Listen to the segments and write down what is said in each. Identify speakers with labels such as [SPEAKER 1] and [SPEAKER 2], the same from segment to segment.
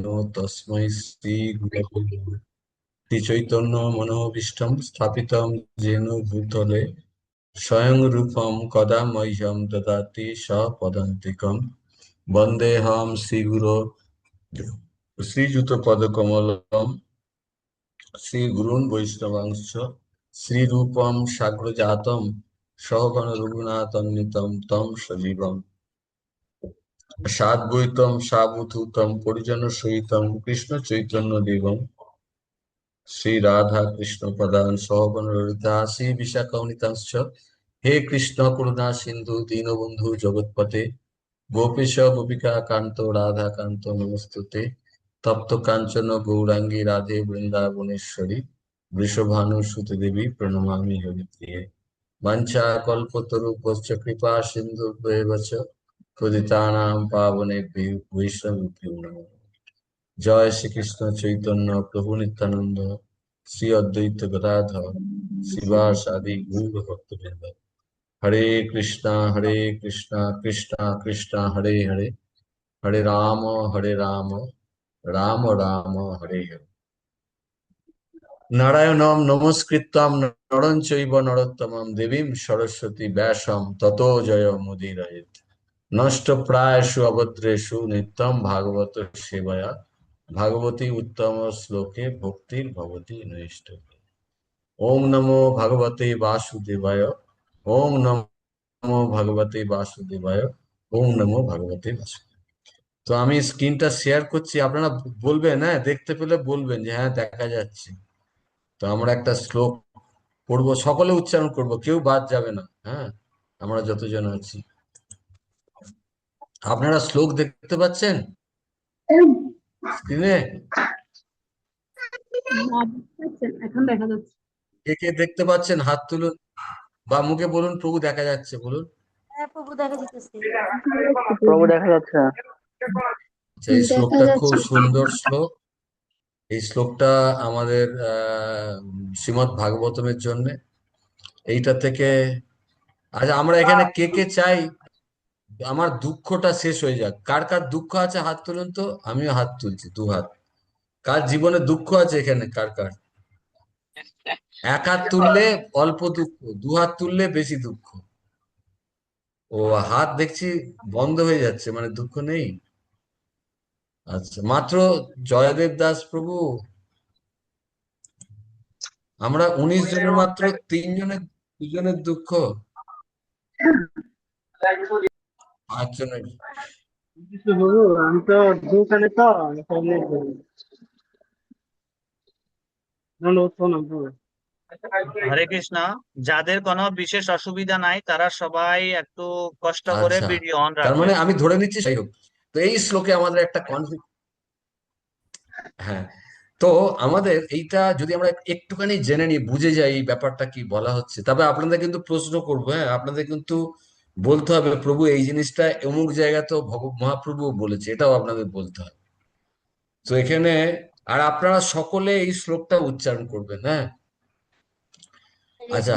[SPEAKER 1] নমো তস্मै শ্রী গুরবে নমঃ। শ্রী চৈতন্য মনোভীষ্টং স্থাপিতং যেন ভূতলে স্বয়ং রূপম কদা মह्यं দদাতি স্বপদান্তিকম। বন্দেহম শ্রীগুরো শ্রীযুতপদকমলম শ্রীগুরুन् বৈষ্ণবাংশ্চ শ্রীরূপম সাগ্রজাতম সহগণ রঘুনাথান্বিতম তম সজীবম সাদ্বৈতম সাবধূতম পরিজন সহিতম কৃষ্ণ চৈতন্য দেবম শ্রী রাধা কৃষ্ণ পদান সহগণ ললিতা শ্রী বিশাখান্বিতাংশ্চ। হে কৃষ্ণ করুণা সিন্ধু দীনবন্ধু জগৎপতে গোপীশ গোপিকা কান্ত রাধা কান্ত নমস্তুতে। তপ্ত কাঞ্চন গৌরাঙ্গী রাধে বৃন্দাবনেশ্বরী বৃষভানুসুতে দেবী প্রণমামি হরিপ্রিয়ে। বাঞ্ছা কল্পতরুভ্যশ্চ কৃপা সিন্ধুভ্যেব চ পতিতানাং পাবনেভ্যো বৈষ্ণবেভ্যো নমঃ। জয় শ্রীকৃষ্ণ চৈতন্য প্রভু নিত্যানন্দ শ্রী অদ্বৈত গদাধর শ্রীবাসাদি গৌর ভক্তবৃন্দ। হরে কৃষ্ণ কৃষ্ণ কৃষ্ণ হরে হরে, হরে রাম রাম রাম হরে হরে। নারায়ণম নমস্কৃত্যং নরং চৈব নরোত্তমং দেবীং সরস্বতী ব্যাসং ততো জয় মুদীরয়েৎ। নষ্টপ্রায়েষু অভদ্রেষু নিত্যং ভাগবত সেবয়া ভাগবতী উত্তম শ্লোকে ভক্তির ভবতি নৈষ্ঠব্যে। ওম নমো ভগবতে বাসুদেবায়, ওম নমো ভগবতে বাসুদেবায়, ওম নমো ভগবতে বাসুদেবায়। তো আমি স্ক্রিনটা শেয়ার করছি, আপনারা বলবেন, হ্যাঁ দেখতে পেলে বলবেন যে হ্যাঁ দেখা যাচ্ছে। তো আমরা একটা শ্লোক পড়বো, সকলে উচ্চারণ করব, কেউ বাদ যাবে না। হ্যাঁ, আমরা যতজন আছি। আপনারা শ্লোক দেখতে পাচ্ছেন স্ক্রিনে?
[SPEAKER 2] এখন দেখা যাচ্ছে।
[SPEAKER 1] কে কে দেখতে পাচ্ছেন হাত তুলুন বা মুখে বলুন প্রভু দেখা যাচ্ছে বলুন।
[SPEAKER 2] হ্যাঁ, প্রভু দেখা যাচ্ছে।
[SPEAKER 3] প্রভু দেখা যাচ্ছে।
[SPEAKER 1] আচ্ছা, এই শ্লোকটা খুব সুন্দর শ্লোক। এই শ্লোকটা আমাদের শ্রীমদ্ ভাগবতমের জন্য। এইটা থেকে আচ্ছা, আমরা এখানে কে কে চাই আমার দুঃখটা শেষ হয়ে যাক? কার কার দুঃখ আছে হাত তুলুন তো, আমিও হাত তুলছি, দু হাত। কার জীবনে দুঃখ আছে এখানে, কার কার? এক হাত তুললে অল্প দুঃখ, দু হাত তুললে বেশি দুঃখ। ও, হাত দেখছি বন্ধ হয়ে যাচ্ছে, মানে দুঃখ নেই। আচ্ছা, মাত্র জয়দেব দাস প্রভু। আমরা 19 জনের মাত্র 3 জনের, 2 জনের দুঃখ, 5 জনের।
[SPEAKER 3] প্রভু আমি তো দোকানে তো প্রভু।
[SPEAKER 4] হরে কৃষ্ণ। যাদের কোনো বিশেষ অসুবিধা নাই তারা সবাই একটু কষ্ট করে
[SPEAKER 1] আচ্ছা,
[SPEAKER 4] ভিডিও অন
[SPEAKER 1] তার মানে
[SPEAKER 4] রাখবেন।
[SPEAKER 1] আমি ধরে নিচ্ছি যাই হোক। তো এই শ্লোকে আমাদের একটা কনফ্লিক্ট। হ্যাঁ, তো আমাদের এইটা যদি আমরা একটুখানি জেনে নিই, বুঝে যাই এই ব্যাপারটা কি বলা হচ্ছে, তবে আপনাদের কিন্তু প্রশ্ন করবো। হ্যাঁ, আপনাদের কিন্তু বলতে হবে প্রভু এই জিনিসটা অমুক জায়গায় তো মহাপ্রভু বলেছে, এটাও আপনাদের বলতে হবে। তো এখানে আর আপনারা সকলে এই শ্লোকটা উচ্চারণ করবেন। হ্যাঁ, আচ্ছা,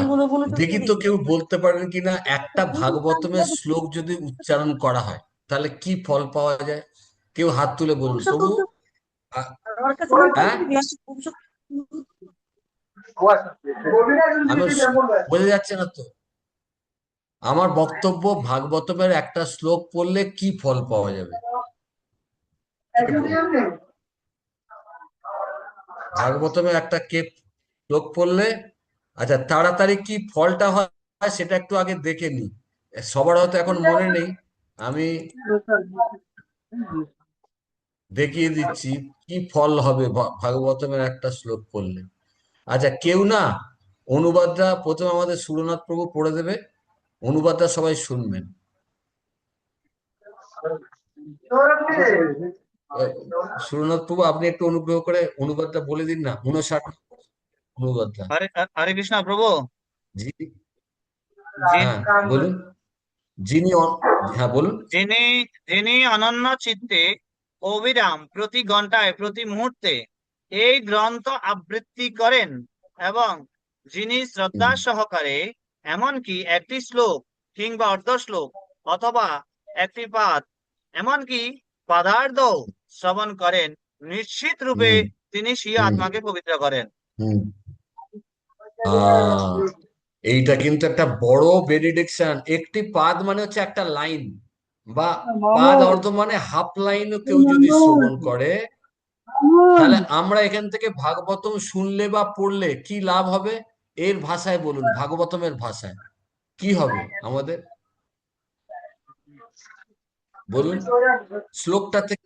[SPEAKER 1] দেখি তো কেউ বলতে পারেন কিনা একটা ভাগবতমের শ্লোক যদি উচ্চারণ করা হয় তাহলে কি ফল পাওয়া যায়? কেউ হাত তুলে বলুন প্রভু। আ- হ্যাঁ, আমি বোঝা যাচ্ছে না তো। আমার বক্তব্য, ভাগবতমের একটা শ্লোক পড়লে কি ফল পাওয়া যাবে? কে বলুন? ভাগবতমের একটা শ্লোক পড়লে আচ্ছা তাড়াতাড়ি কি ফলটা হয় সেটা একটু আগে দেখে নি। সবার হয়তো এখন মনে নেই, আমি দেখিয়ে দিচ্ছি কি ফল হবে ভাগবতমের একটা শ্লোক পড়লে। আচ্ছা, কেউ না অনুবাদটা প্রথমে আমাদের সুরনাথ প্রভু পড়ে দেবে, অনুবাদটা সবাই শুনবেন। সুরনাথ প্রভু আপনি একটু অনুগ্রহ করে অনুবাদটা বলে দিন না, 59 অনুবাদটা।
[SPEAKER 4] হরে হরে কৃষ্ণ প্রভু।
[SPEAKER 1] জি,
[SPEAKER 4] যিনি
[SPEAKER 1] হ্যাঁ বলুন। যিনি হ্যাঁ বলুন।
[SPEAKER 4] যিনি যিনি অনন্য চিত্তে অবিরাম প্রতি ঘন্টায় প্রতি মুহূর্তে এই গ্রন্থ আবৃত্তি করেন এবং যিনি শ্রদ্ধা
[SPEAKER 1] হুম,
[SPEAKER 4] সহকারে এমনকি একটি শ্লোক কিংবা অর্ধ শ্লোক অথবা একটি পাদ এমনকি পদার্ধ শ্রবণ করেন, নিশ্চিত রূপে
[SPEAKER 1] হুম
[SPEAKER 4] তিনি স্বীয়
[SPEAKER 1] হুম
[SPEAKER 4] আত্মাকে পবিত্র করেন।
[SPEAKER 1] হুম আহ এইটা কিন্তু একটা বড় বেনিডিকশন। একটি পাদ মানে হচ্ছে একটা লাইন, বা পাদ
[SPEAKER 3] মামুন
[SPEAKER 1] অর্থ মানে হাফ লাইনও কেউ যদি
[SPEAKER 3] মামুন
[SPEAKER 1] শ্রবণ করে,
[SPEAKER 3] মামুন
[SPEAKER 1] তাহলে আমরা এখান থেকে ভাগবতম শুনলে বা পড়লে কি লাভ হবে? এর ভাষায় বলুন, ভাগবতমের ভাষায় কি হবে আমাদের, বলুন শ্লোকটা থেকে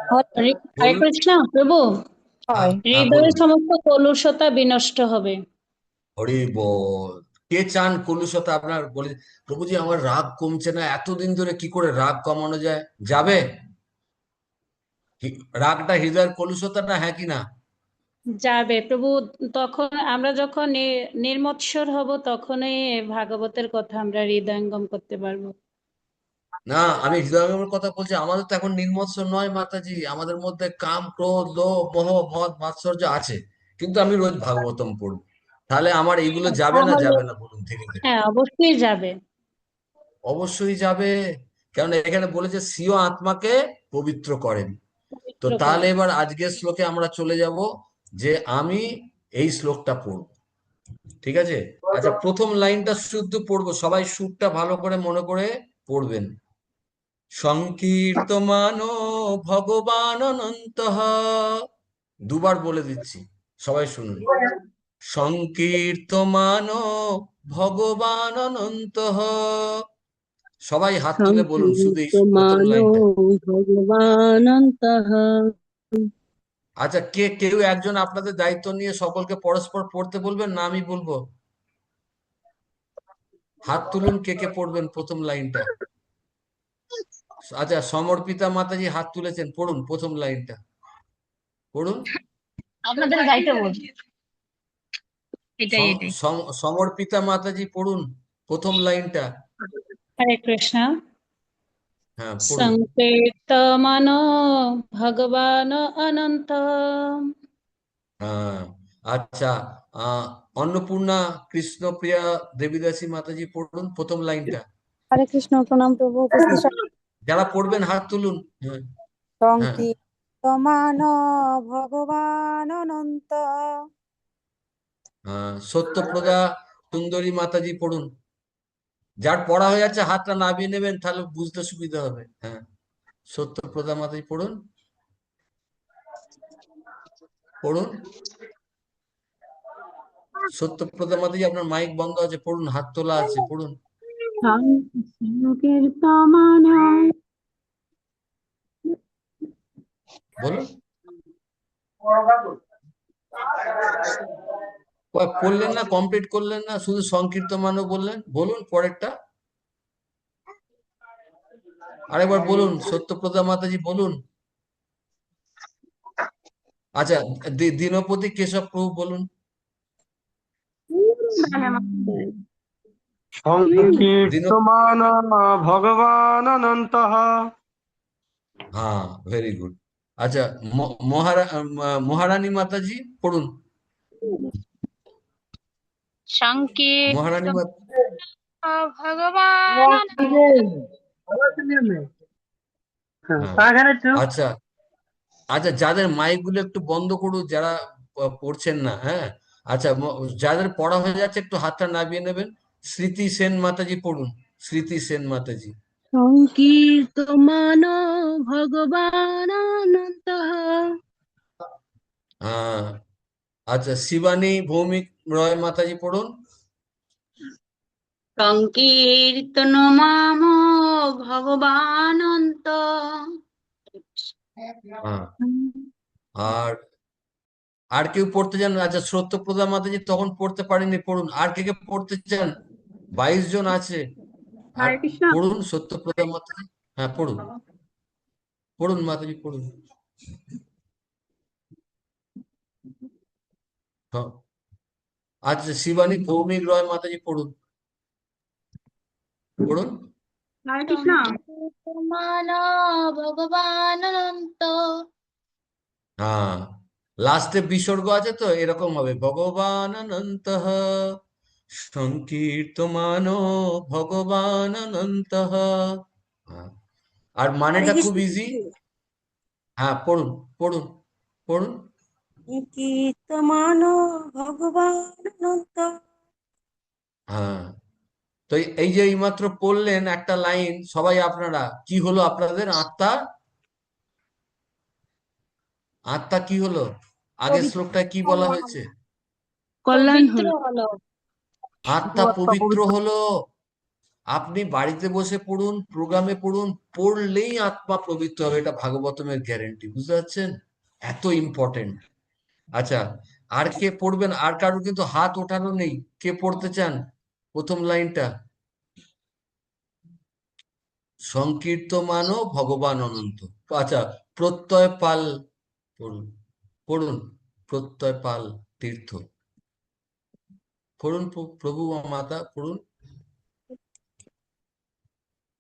[SPEAKER 5] হরে হরে
[SPEAKER 1] বলুন।
[SPEAKER 5] কৃষ্ণ প্রভু,
[SPEAKER 1] হ্যাঁ হ্যাঁ
[SPEAKER 5] হৃদয়ের
[SPEAKER 1] বলুন।
[SPEAKER 5] সমস্ত কলুষতা বিনষ্ট হবে।
[SPEAKER 1] হরি বল। কে চান কলুষতা আপনার বলে, প্রভুজি আমার রাগ কমছে না, এতদিন ধরে কি করে রাগ কমানো যায়? যাবে? রাগটা হৃদয়ের কলুষতাটা, হ্যাঁ কি না?
[SPEAKER 5] যাবে প্রভু। তখন আমরা যখন নির্মৎসর হব, তখনই ভাগবতের কথা আমরা হৃদয়ঙ্গম করতে পারবো।
[SPEAKER 1] না, আমি হৃদয়ের কথা বলছি, আমাদের তো এখন নির্মৎসর নয় মাতাজি, আমাদের মধ্যে কাম ক্রোধ লোভ মোহ মদ মাৎসর্য আছে, কিন্তু আমি রোজ ভাগবতম পড়বো। তাহলে আমার এইগুলো যাবে না
[SPEAKER 5] তাহলে
[SPEAKER 1] যাবে না বলুন ধীরে ধীরে?
[SPEAKER 5] হ্যাঁ, অবশ্যই যাবে।
[SPEAKER 1] অবশ্যই যাবে। কারণ এখানে বলেছে স্বীয় আত্মাকে পবিত্র করেন। তো
[SPEAKER 5] পবিত্র
[SPEAKER 1] তাহলে
[SPEAKER 5] করে।
[SPEAKER 1] এবার আজকের শ্লোকে আমরা চলে যাব, যে আমি এই শ্লোকটা পড়ব। ঠিক আছে? আচ্ছা, প্রথম লাইনটা শুদ্ধ পড়বো, সবাই সুরটা ভালো করে মনে করে পড়বেন। সংকীর্তমান ভগবান অনন্তঃ। দুবার বলে দিচ্ছি, সবাই শুনুন। সংকীর্তমান ভগবান অনন্তঃ। সবাই হাত তুলে বলুন শুধু এই প্রথম
[SPEAKER 6] সংকীর্তমানো
[SPEAKER 1] লাইনটা।
[SPEAKER 6] ভগবানন্তঃ।
[SPEAKER 1] আচ্ছা, কেউ একজন আপনাদের দায়িত্ব নিয়ে সকলকে পরস্পর পড়তে বলবেন, না আমি বলবো? হাত তুলুন, কে কে পড়বেন প্রথম লাইনটা। আচ্ছা, সমর্পিতা মাতাজি হাত তুলেছেন, পড়ুন প্রথম লাইনটা, পড়ুন।
[SPEAKER 2] আপনাদের গাইতে বলছি। এটাই এটাই।
[SPEAKER 1] সমর্পিতা মাতাজি পড়ুন প্রথম লাইনটা।
[SPEAKER 5] হরে কৃষ্ণ।
[SPEAKER 1] হ্যাঁ পড়ুন।
[SPEAKER 5] সংকীর্তমানো ভগবান অনন্ত।
[SPEAKER 1] হ্যাঁ আচ্ছা, অন্নপূর্ণা কৃষ্ণপ্রিয়া দেবীদাসী মাতাজি পড়ুন প্রথম লাইনটা।
[SPEAKER 7] হরে কৃষ্ণ, প্রণাম প্রভু। উপস্থিত
[SPEAKER 1] যারা পড়বেন হাত তুলুন। হ্যাঁ হ্যাঁ
[SPEAKER 7] সংকীর্তমান ভগবান অনন্ত।
[SPEAKER 1] হ্যাঁ সত্যপ্রদা সুন্দরী মাতাজি পড়ুন। যার পড়া হয়ে যাচ্ছে হাতটা নামিয়ে নেবেন, তাহলে বুঝতে সুবিধা হবে। হ্যাঁ, সত্যপ্রদা মাতাজি পড়ুন, পড়ুন। সত্যপ্রদা মাতাজি আপনার মাইক বন্ধ আছে, পড়ুন, হাত তোলা আছে, পড়ুন।
[SPEAKER 2] সংকীর্তমান
[SPEAKER 1] বলুন। পড়লেন না, কমপ্লিট করলেন না, শুধু সংকীর্তমানও বললেন। বলুন পরেরটা আরেকবার বলুন, সত্যপ্রদা মাতাজি বলুন। আচ্ছা, দীনপতি কেশব প্রভু বলুন। দীন
[SPEAKER 3] সংকীর্তমান ভগবানন্তঃ।
[SPEAKER 1] হ্যাঁ, ভেরি গুড। আচ্ছা, মহারানী মাতাজি পড়ুন। মহারানী
[SPEAKER 2] সংকীর্তন
[SPEAKER 1] মাতা,
[SPEAKER 2] ভগবান
[SPEAKER 1] হ্যাঁ
[SPEAKER 3] তাখানে একটু
[SPEAKER 1] আচ্ছা আচ্ছা, যাদের মাইক গুলো একটু বন্ধ করুন, যারা পড়ছেন না। হ্যাঁ আচ্ছা, যাদের পড়া হয়ে যাচ্ছে একটু হাতটা নামিয়ে নেবেন। স্মৃতি সেন মাতাজি পড়ুন, স্মৃতি সেন মাতাজি।
[SPEAKER 6] সংকীর্তমানো ভগবানন্তঃ।
[SPEAKER 1] হ্যাঁ আচ্ছা, শিবানী ভৌমিক রয় মাতাজি পড়ুন।
[SPEAKER 2] সংকীর্তন মাম ভগবানন্ত।
[SPEAKER 1] হ্যাঁ আর আর কেউ পড়তে চান? আচ্ছা, সত্যপ্রদা মাতাজি তখন পড়তে পারেনি, পড়ুন। আর কে কে পড়তে চান? 22 জন আছে। আর
[SPEAKER 2] হরে কৃষ্ণ।
[SPEAKER 1] পড়ুন সত্যপ্রদা মাতাজি। হ্যাঁ পড়ুন, পড়ুন মাতাজি পড়ুন। হ্যাঁ। আচ্ছা, শিবানী ভৌমিক রয় মাতাজি পড়ুন, পড়ুন।
[SPEAKER 2] হরে কৃষ্ণ।
[SPEAKER 5] সংকীর্তমান ভগবান অনন্ত।
[SPEAKER 1] হ্যাঁ, লাস্টে বিসর্গ আছে তো, এরকম হবে, ভগবান অনন্ত সংকীর্তমান ভগবান অনন্ত। আর
[SPEAKER 7] হরে
[SPEAKER 1] মানেটা খুব
[SPEAKER 7] কৃষ্ণ।
[SPEAKER 1] ইজি। হ্যাঁ, পড়ুন, পড়ুন, পড়ুন।
[SPEAKER 6] কীর্তমান ভগবান অনন্ত।
[SPEAKER 1] হ্যাঁ, তো এই যে এইমাত্র পড়লেন একটা লাইন, সবাই আপনারা কি হলো আপনাদের আত্মা? আত্মা কি হলো? আগের
[SPEAKER 7] পবিত্র
[SPEAKER 1] শ্লোকটায় কি বলা হয়েছে?
[SPEAKER 2] কল্যাণ
[SPEAKER 5] পবিত্র
[SPEAKER 2] হলো।
[SPEAKER 5] হলো।
[SPEAKER 1] আত্মা পবিত্র হলো। আপনি বাড়িতে বসে পড়ুন, প্রোগ্রামে পড়ুন, পড়লেই আত্মা পবিত্র হবে, এটা ভাগবতমের গ্যারেন্টি। বুঝতে পারছেন? এত ইম্পর্টেন্ট। আচ্ছা, আর কে পড়বেন? আর কারোর কিন্তু হাত ওঠানো নেই। কে পড়তে চান প্রথম লাইনটা? সংকীর্তমানও ভগবান অনন্ত। আচ্ছা, প্রত্যয় পাল পড়ুন, পড়ুন। প্রত্যয় পাল তীর্থ পড়ুন, প্রভু ও মাতা পড়ুন।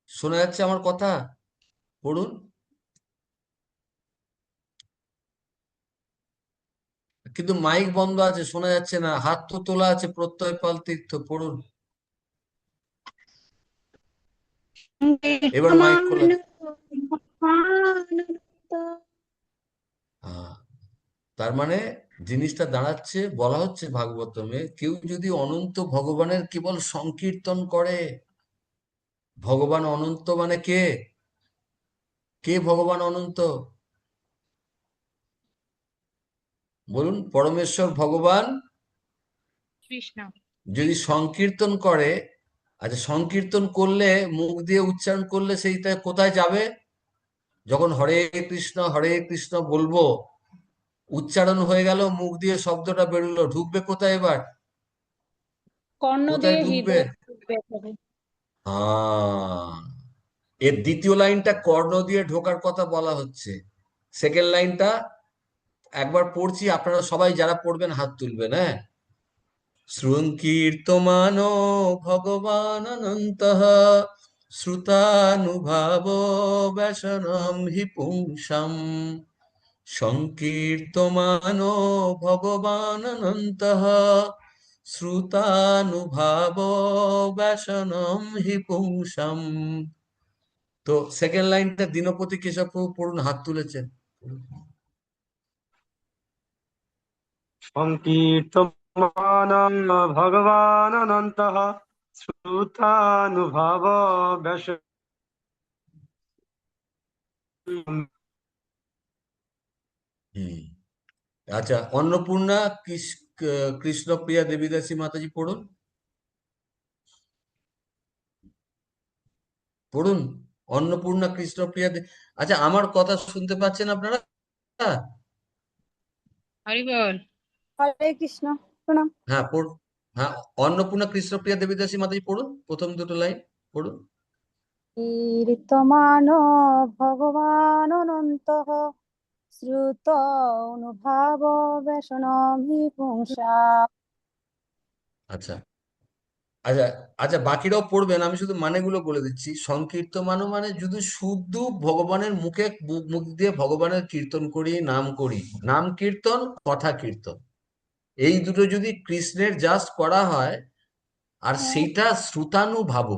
[SPEAKER 1] শোনা যাচ্ছে আমার কথা? পড়ুন। কিন্তু মাইক বন্ধ আছে, শোনা যাচ্ছে না। হাত তো তোলা আছে। প্রত্যয় পাল তীর্থ পড়ুন। এবার মাইক খোলা। হ্যাঁ, তার মানে জিনিসটা দাঁড়াচ্ছে, বলা হচ্ছে ভাগবতমে, কেউ যদি অনন্ত ভগবানের কেবল সংকীর্তন করে। ভগবান অনন্ত মানে কে? কে ভগবান অনন্ত? বলুন। পরমেশ্বর ভগবান
[SPEAKER 2] কৃষ্ণ।
[SPEAKER 1] যদি সংকীর্তন করে, আচ্ছা সংকীর্তন করলে, মুখ দিয়ে উচ্চারণ করলে সেইটা কোথায় যাবে? যখন হরে কৃষ্ণ বলবো, উচ্চারণ হয়ে গেল, মুখ দিয়ে শব্দটা বেরোলো, ঢুকবে কোথায় এবার?
[SPEAKER 5] কর্ণ
[SPEAKER 1] কোথায়
[SPEAKER 5] দিয়ে
[SPEAKER 1] ঢুকবে?
[SPEAKER 5] হৃদয়ে ঢুকবে তবে।
[SPEAKER 1] এর দ্বিতীয় লাইনটা কর্ণ দিয়ে ঢোকার কথা বলা হচ্ছে। সেকেন্ড লাইনটা একবার পড়ছি, আপনারা সবাই যারা পড়বেন হাত তুলবেন, হ্যাঁ। শৃঙ্কীর্তমানো ভগবান অনন্তঃ শ্রুতানুভাব ব্যসনম হি পুংসাম। সংকীর্তমানো ভগবান অনন্তঃ শ্রুতানুভাব ব্যসনম হি পুংসাম। তো সেকেন্ড লাইনটা দীনপতি কেশব প্রভু পড়ুন, হাত তুলেছেন।
[SPEAKER 3] সংকীর্তমান ভগবান অনন্তঃ শ্রুতানুভব ব্যাস।
[SPEAKER 1] হুম। আচ্ছা, অন্নপূর্ণা কৃষ্ণপ্রিয়া দেবীদাসী মাতাজি পড়ুন, পড়ুন। অন্নপূর্ণা কৃষ্ণপ্রিয়া আচ্ছা, আমার কথা শুনতে পাচ্ছেন আপনারা?
[SPEAKER 2] হরি বল।
[SPEAKER 7] হরে কৃষ্ণ প্রণাম।
[SPEAKER 1] হ্যাঁ, পড়ুন। হ্যাঁ, অন্নপূর্ণা কৃষ্ণপ্রিয়া দেবীদাসী মাতাজি পড়ুন, প্রথম দুটো লাইন পড়ুন।
[SPEAKER 7] কীর্তমান ভগবান অনন্তঃ শ্রুত অনুভাব ব্যসনম হি পুংসা।
[SPEAKER 1] আচ্ছা, আচ্ছা, আচ্ছা, বাকিরাও পড়বেন, আমি শুধু মানেগুলো বলে দিচ্ছি। সংকীর্তমান মানে যদি শুদ্ধ ভগবানের মুখে, মুখ দিয়ে ভগবানের কীর্তন করি, নাম করি। নাম কীর্তন, কথা কীর্তন, এই দুটো যদি কৃষ্ণের জাস্ট করা হয়, আর সেইটা শ্রুতানুভাব,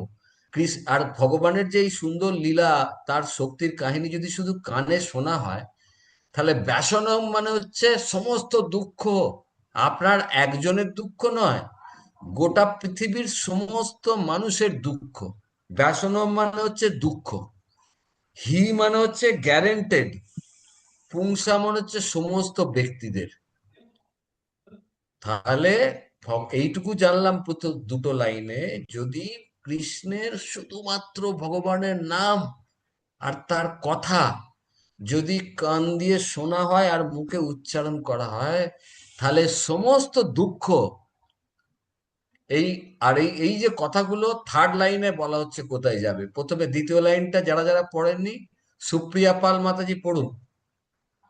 [SPEAKER 1] আর ভগবানের যে এই সুন্দর লীলা, তার শক্তির কাহিনী যদি শুধু কানে শোনা হয়, তাহলে ব্যসনম মানে হচ্ছে সমস্ত দুঃখ। আপনার একজনের দুঃখ নয়, গোটা পৃথিবীর সমস্ত মানুষের দুঃখ। ব্যসনম মানে হচ্ছে দুঃখ। হি মানে হচ্ছে গ্যারেন্টেড। পুংসা মানে হচ্ছে সমস্ত ব্যক্তিদের। তাহলে এইটুকু জানলাম প্রথম দুটো লাইনে, যদি কৃষ্ণের শুধুমাত্র ভগবানের নাম আর তার কথা যদি কান দিয়ে শোনা হয় আর মুখে উচ্চারণ করা হয়, তাহলে সমস্ত দুঃখ, এই আর এই যে কথাগুলো থার্ড লাইনে বলা হচ্ছে কোথায় যাবে। প্রথমে দ্বিতীয় লাইনটা যারা যারা পড়েননি, সুপ্রিয়া পাল মাতাজি পড়ুন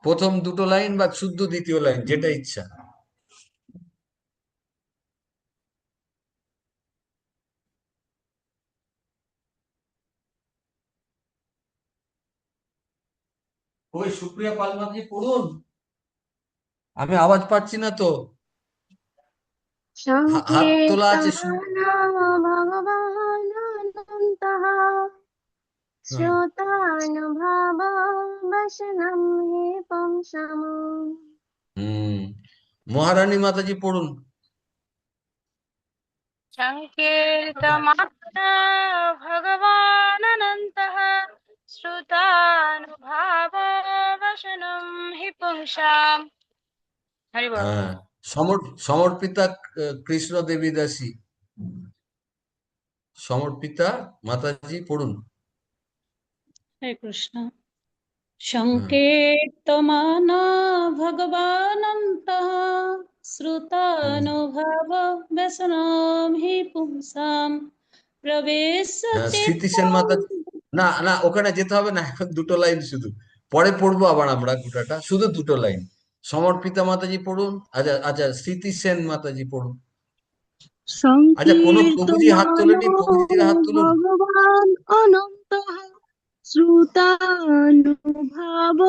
[SPEAKER 1] প্রথম দুটো লাইন, বা শুদ্ধ দ্বিতীয় লাইন, যেটা ইচ্ছা। ওই সুপ্রিয়া পাল মাতাজি পড়ুন, আমি আওয়াজ পাচ্ছি না তো। হাত তোলা আছে।
[SPEAKER 7] সংকীর্তমান ভগবান অনন্তঃ
[SPEAKER 6] শ্রোতানুভাববশনম হি পুংসাম।
[SPEAKER 1] হুম, মহারানী মাতাজি পড়ুন।
[SPEAKER 2] সংকীর্তমানা ভগবানন্তঃ শ্রুতানুভাববশনম হি পুংসাম। হরি বল।
[SPEAKER 1] হ্যাঁ, সমর্পিতা কৃষ্ণ দেবী দাসী, সমর্পিতা মাতাজি পড়ুন।
[SPEAKER 5] হরে কৃষ্ণ।
[SPEAKER 1] হ্যাঁ,
[SPEAKER 5] সংকীর্তমান ভগবানন্তঃ
[SPEAKER 1] হুম।
[SPEAKER 5] শ্রুতানুভাব ব্যসনম হি পুংসাম প্রবেশ্য
[SPEAKER 1] হ্যাঁ, স্মৃতি সেন
[SPEAKER 5] চিত্তম।
[SPEAKER 1] মাতাজি। না না, ওখানে যেতে হবে না, এখন দুটো লাইন শুধু, পরে পড়বো আবার আমরা গোটাটা, শুধু দুটো লাইন। সমর্পিতা মাতাজি পড়ুন। আচ্ছা আচ্ছা, স্মৃতি সেন মাতাজি পড়ুন। আচ্ছা, কোনো প্রভুজি হাত
[SPEAKER 6] সংকীর্তমান
[SPEAKER 1] তোলেনি, প্রভুজির হাত তুলুন।
[SPEAKER 6] ভগবান অনন্তঃ শ্রুতানুভাব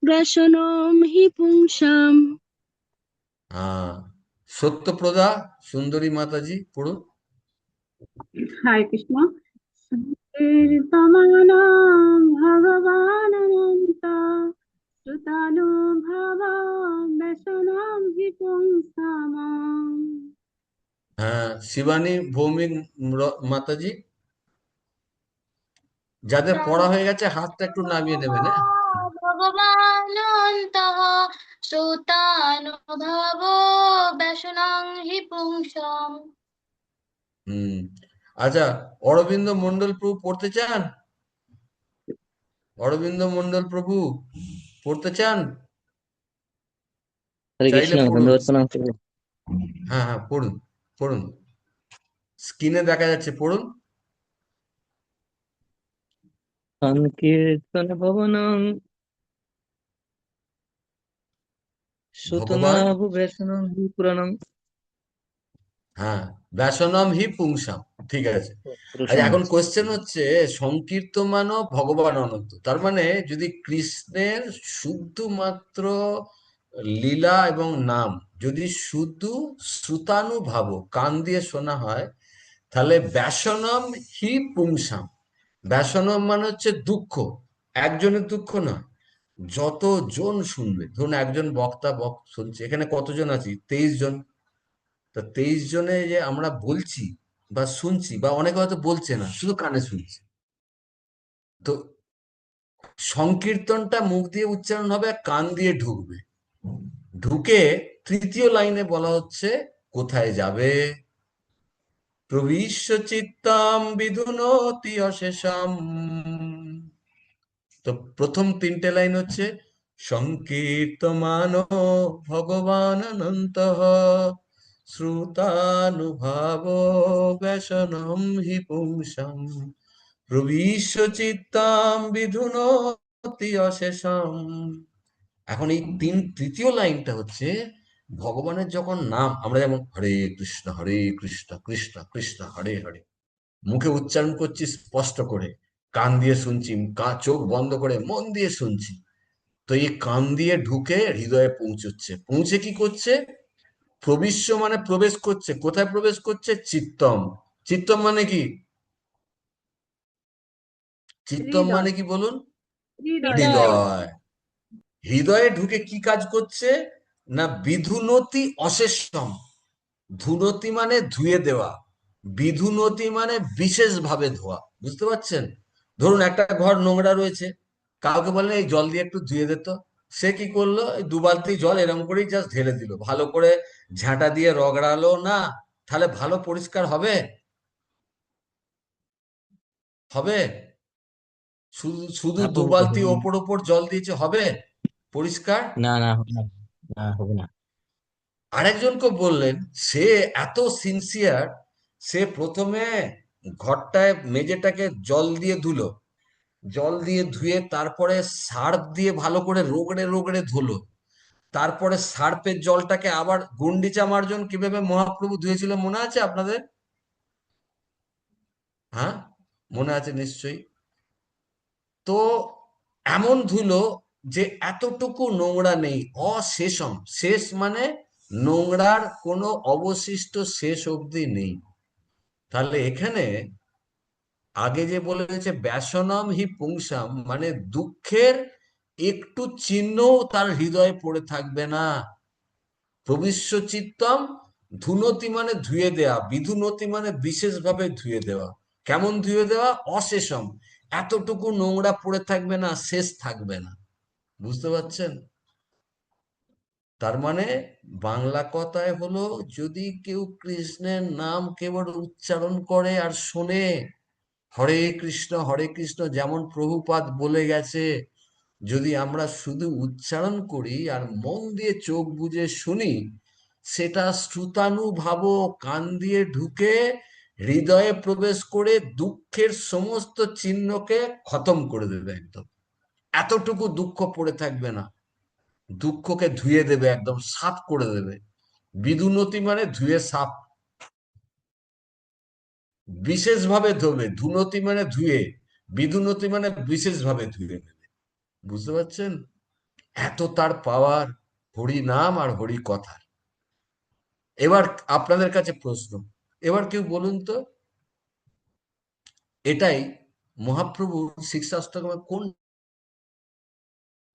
[SPEAKER 6] ব্যসনম হি পুংসাম।
[SPEAKER 1] হ্যাঁ, সত্যপ্রদা সুন্দরী মাতাজি পড়ুন।
[SPEAKER 6] হরে কৃষ্ণ। সংকীর্তমান ভগবান অনন্ত শ্রুতানুভাব ব্যসনম হি পুংসাম।
[SPEAKER 1] হ্যাঁ, শিবানী ভৌমিক মাতাজি, যাদের পড়া হয়ে গেছে হাতটা একটু নামিয়ে নেবেন, হ্যাঁ।
[SPEAKER 6] ভগবানন্তঃ শ্রোতানুভাব ব্যসনং হি পুংসাম।
[SPEAKER 1] হুম, আচ্ছা, অরবিন্দ মন্ডল প্রভু পড়তে চান? অরবিন্দ মন্ডল প্রভু পড়তে চান?
[SPEAKER 8] হরে
[SPEAKER 1] চাইলে
[SPEAKER 8] কৃষ্ণ,
[SPEAKER 1] পড়ুন।
[SPEAKER 8] দণ্ডবত প্রণাম প্রভু।
[SPEAKER 1] হ্যাঁ হ্যাঁ, পড়ুন পড়ুন, স্ক্রিনে দেখা যাচ্ছে, পড়ুন।
[SPEAKER 8] সংকীর্তন ভবনং
[SPEAKER 1] ভগবান,
[SPEAKER 8] সুতনাভু ব্যসনং হি পুরাণং।
[SPEAKER 1] হ্যাঁ, ব্যাসনম হি পুংসাম, ঠিক আছে। আচ্ছা,
[SPEAKER 8] পুরুষং।
[SPEAKER 1] এখন কোশ্চেন হচ্ছে, সংকীর্তমান ভগবান অনন্ত, তার মানে যদি কৃষ্ণের শুধুমাত্র লীলা এবং নাম যদি শুধু শ্রুতানুভাব কান দিয়ে শোনা হয়, তাহলে ব্যাসনম হি পুংসাম। ব্যাসনম মানে হচ্ছে দুঃখ, একজনের দুঃখ নয়, যতজন শুনবে, ধরুন একজন বক্তা শুনছে, এখানে কতজন আছি? 23 জন। তা 23 জনে যে আমরা বলছি বা শুনছি, বা অনেকে হয়তো বলছে না, শুধু কানে শুনছে, তো সংকীর্তনটা মুখ দিয়ে উচ্চারণ হবে আর কান দিয়ে ঢুকবে। ঢুকে তৃতীয় লাইনে বলা হচ্ছে কোথায় যাবে? প্রবিশ্য চিত্তাম বিধুনতি অশেষম। তো প্রথম তিনটে লাইন হচ্ছে সংকীর্তমান ভগবান অনন্ত শ্রুতানুভাব ব্যসনম হি পুংসাম প্রবিশ্য চিত্তাম বিধুনতি অশেষম। এখন এই তৃতীয় লাইনটা হচ্ছে ভগবানের যখন নাম, আমরা যেমন হরে কৃষ্ণ কৃষ্ণ কৃষ্ণ হরে হরে মুখে উচ্চারণ করছি স্পষ্ট করে, কান দিয়ে শুনছি, চোখ বন্ধ করে মন দিয়ে শুনছি, তো এই কান দিয়ে ঢুকে হৃদয়ে পৌঁছচ্ছে, পৌঁছে কি করছে? প্রবিশ্য মানে প্রবেশ করছে, কোথায় প্রবেশ করছে? চিত্তম। চিত্তম মানে কি? চিত্তম মানে কি বলুন? হৃদয়। হৃদয়ে ঢুকে কি কাজ করছে না? বিধুনতি অশেষম। ধুনতি মানে ধুয়ে দেওয়া, বিধুনতি মানে বিশেষভাবে ধোয়া। বুঝতে পারছেন? ধরুন একটা ঘর নোংরা রয়েছে, কাউকে বললেন এই জল দিয়ে একটু ধুয়ে দিত, সে কি করলো? এই 2 বালতি জল এরকম করেই জাস্ট ঢেলে দিল, ভালো করে ঝাঁটা দিয়ে রগড়ালো না, তাহলে ভালো পরিষ্কার হবে? হবে? শুধু শুধু
[SPEAKER 8] না
[SPEAKER 1] 2
[SPEAKER 8] প্রভু,
[SPEAKER 1] বালতি
[SPEAKER 8] হবে না।
[SPEAKER 1] ওপর ওপর জল দিয়েছে, হবে পরিষ্কার?
[SPEAKER 8] না না, হবে না। না, হবে না।
[SPEAKER 1] আরেকজনকে বললেন, সে এত সিনসিয়ার, সে প্রথমে ঘরটায় মেঝেটাকে জল দিয়ে ধুলো, জল দিয়ে ধুয়ে তারপরে সার্ফ দিয়ে ভালো করে রগড়ে রগড়ে ধুলো, তারপরে সার্ফের জলটাকে আবার গুন্ডিচা মার্জন কিভাবে মহাপ্রভু ধুয়েছিল মনে আছে আপনাদের? হ্যাঁ, মনে আছে নিশ্চয়ই। তো এমন ধুলো যে এতটুকু নোংরা নেই, অশেষম। শেষ মানে নোংরার কোনো অবশিষ্ট শেষ অবধি নেই। তাহলে এখানে আগে যে বলেছে ব্যসনম হি পুংসাম, মানে দুঃখের একটু চিহ্নও তার হৃদয়ে পড়ে থাকবে না। প্রবিশ্য চিত্তম, ধুনতি মানে ধুয়ে দেওয়া, বিধুনতি মানে বিশেষভাবে ধুয়ে দেওয়া। কেমন ধুয়ে দেওয়া? অশেষম, এতটুকু নোংরা পড়ে থাকবে না, শেষ থাকবে না। বুঝতে পারছেন? তার মানে বাংলা কথায় হলো, যদি কেউ কৃষ্ণের নাম কেবল উচ্চারণ করে আর শোনে, হরে কৃষ্ণ যেমন প্রভুপাদ বলে গেছে, যদি আমরা শুধু উচ্চারণ করি আর মন দিয়ে চোখ বুজে শুনি, সেটা শ্রুতানুভাব, কান দিয়ে ঢুকে হৃদয়ে প্রবেশ করে দুঃখের সমস্ত চিহ্নকে খতম করে দেবে একদম। এতটুকু দুঃখ পড়ে থাকবে না, দুঃখকে ধুয়ে দেবে, একদম সাফ করে দেবে। বিধুনতি মানে ধুয়ে সাফ, বিশেষভাবে ধোবে। ধুনতি মানে ধুয়ে, বিধুনতি মানে বিশেষভাবে ধুয়ে দেবে। বুঝতে পারছেন? এত তার পাওয়ার হরি নাম আর হরি কথা। এবার আপনাদের কাছে প্রশ্ন, এবার কেউ বলুন তো, এটাই মহাপ্রভু শিক্ষাষ্টকমে কোন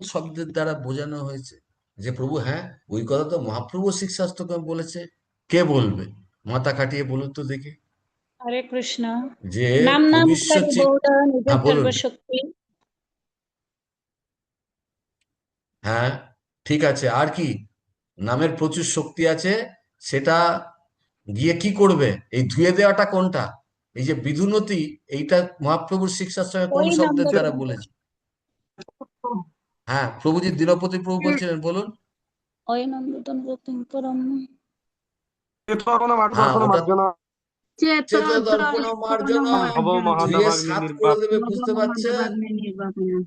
[SPEAKER 1] শব্দের দ্বারা বোঝানো হয়েছে? যে প্রভু, হ্যাঁ ওই কথা তো মহাপ্রভু শিক্ষাষ্টকমে বলেছে। কে বলবে? মাথা খাটিয়ে বলুন তো দেখি।
[SPEAKER 5] হরে কৃষ্ণ।
[SPEAKER 1] যে
[SPEAKER 5] নাম নাম
[SPEAKER 1] ভবিষ্যৎ
[SPEAKER 5] করি বহুধা নিজের
[SPEAKER 1] হ্যাঁ বলুন।
[SPEAKER 5] সর্বশক্তি।
[SPEAKER 1] হ্যাঁ, ঠিক আছে, আর কি? নামের প্রচুর শক্তি আছে, সেটা গিয়ে কি করবে? এই ধুয়ে দেওয়াটা কোনটা? এই যে বিধুনতি, এইটা মহাপ্রভুর শিক্ষার সঙ্গে কোন
[SPEAKER 5] ওই
[SPEAKER 1] শব্দের দ্বারা
[SPEAKER 5] নন্দতম।
[SPEAKER 1] বলেছে? হ্যাঁ, প্রভুজি দীনপতি প্রভু বলছিলেন, বলুন।
[SPEAKER 5] ওই নন্দতম রতিম পরম।
[SPEAKER 1] হ্যাঁ, ওটা
[SPEAKER 6] চেত
[SPEAKER 1] চেত দর্পণ
[SPEAKER 6] দর্পণ
[SPEAKER 1] মার্জনা, ধুয়ে
[SPEAKER 6] মার্জনা
[SPEAKER 1] সাফ করে দেবে। বুঝতে পারছেন?
[SPEAKER 6] ভগবান নির্বাপনা।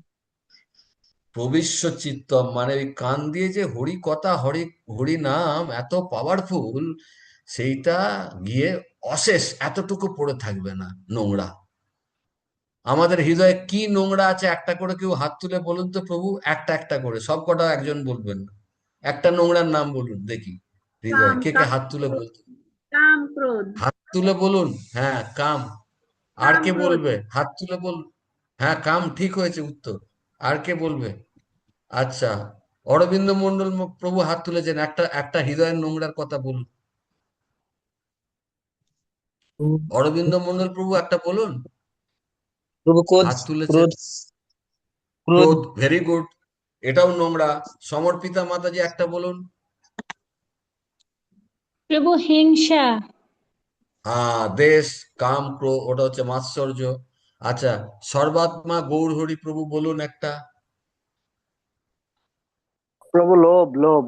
[SPEAKER 1] প্রবিশ্য চিত্তম মানে ওই কান দিয়ে যে হরি কথা, হরি নাম এত পাওয়ারফুল, সেইটা গিয়ে অশেষ এতটুকু পড়ে থাকবে না নোংরা। আমাদের হৃদয়ে কি নোংরা আছে একটা করে কেউ হাত তুলে বলুন তো প্রভু, একটা একটা করে, সব কটা একজন বলবেন না। একটা নোংরার নাম বলুন দেখি, হৃদয়ে
[SPEAKER 6] কাম
[SPEAKER 1] কে কে
[SPEAKER 6] কাম
[SPEAKER 1] হাত তুলে বলতে,
[SPEAKER 6] কাম ক্রোধ
[SPEAKER 1] হাত তুলে বলুন। হ্যাঁ, কাম। আর
[SPEAKER 6] কাম
[SPEAKER 1] কে
[SPEAKER 6] ক্রোধ
[SPEAKER 1] বলবে? হাত তুলে বল। হ্যাঁ, কাম ঠিক হয়েছে উত্তর। আর কে বলবে? আচ্ছা, অরবিন্দ মন্ডল প্রভু হাত তুলেছেন, একটা একটা হৃদয়ের নোংরার কথা বলুন। অরবিন্দ মন্ডল প্রভু একটা বলুন।
[SPEAKER 8] প্রভু ক্রোধ,
[SPEAKER 1] হাত তুলেছেন।
[SPEAKER 8] ক্রোধ, ক্রোধ।
[SPEAKER 1] ক্রোধ, ভেরি গুড, এটাও নোংরা। সমর্পিতা মাতাজি একটা বলুন।
[SPEAKER 5] প্রভু হিংসা।
[SPEAKER 1] হ্যাঁ, দেশ, কাম, ক্রোধ, ওটা হচ্ছে মাৎসর্য। আচ্ছা, সর্বাত্মা গৌর হরি প্রভু বলুন একটা।
[SPEAKER 3] প্রভু লোভ, লোভ,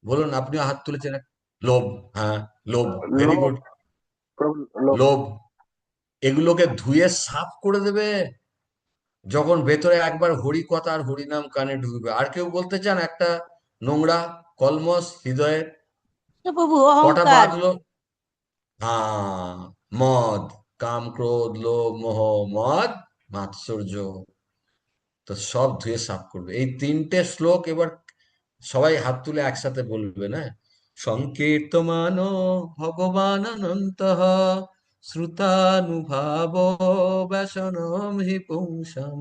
[SPEAKER 1] বলুন, আপনিও হাত তুলেছেন লোভ। হ্যাঁ, লোভ, ভেরি
[SPEAKER 3] লোভ,
[SPEAKER 1] গুড।
[SPEAKER 3] প্রভু লোভ।
[SPEAKER 1] লোভ, এগুলোকে ধুয়ে সাফ করে দেবে যখন ভেতরে একবার হরি কথা আর হরি নাম কানে ঢুকবে। আর কেউ বলতে চান একটা নোংরা কলমস হৃদয়ের?
[SPEAKER 6] প্রভু
[SPEAKER 1] কটা
[SPEAKER 6] অহংকার
[SPEAKER 1] বাঁধলো? হ্যাঁ, মদ, কাম, ক্রোধ, লোভ, মোহ, মদ, মাৎসর্য, তো সব ধুয়ে সাফ করবে। এই তিনটে শ্লোক এবার সবাই হাত তুলে একসাথে বলবে না? সংকীর্তমান ভগবান অনন্ত, শ্রুতানুভাব ব্যসনম হি পুংসাম,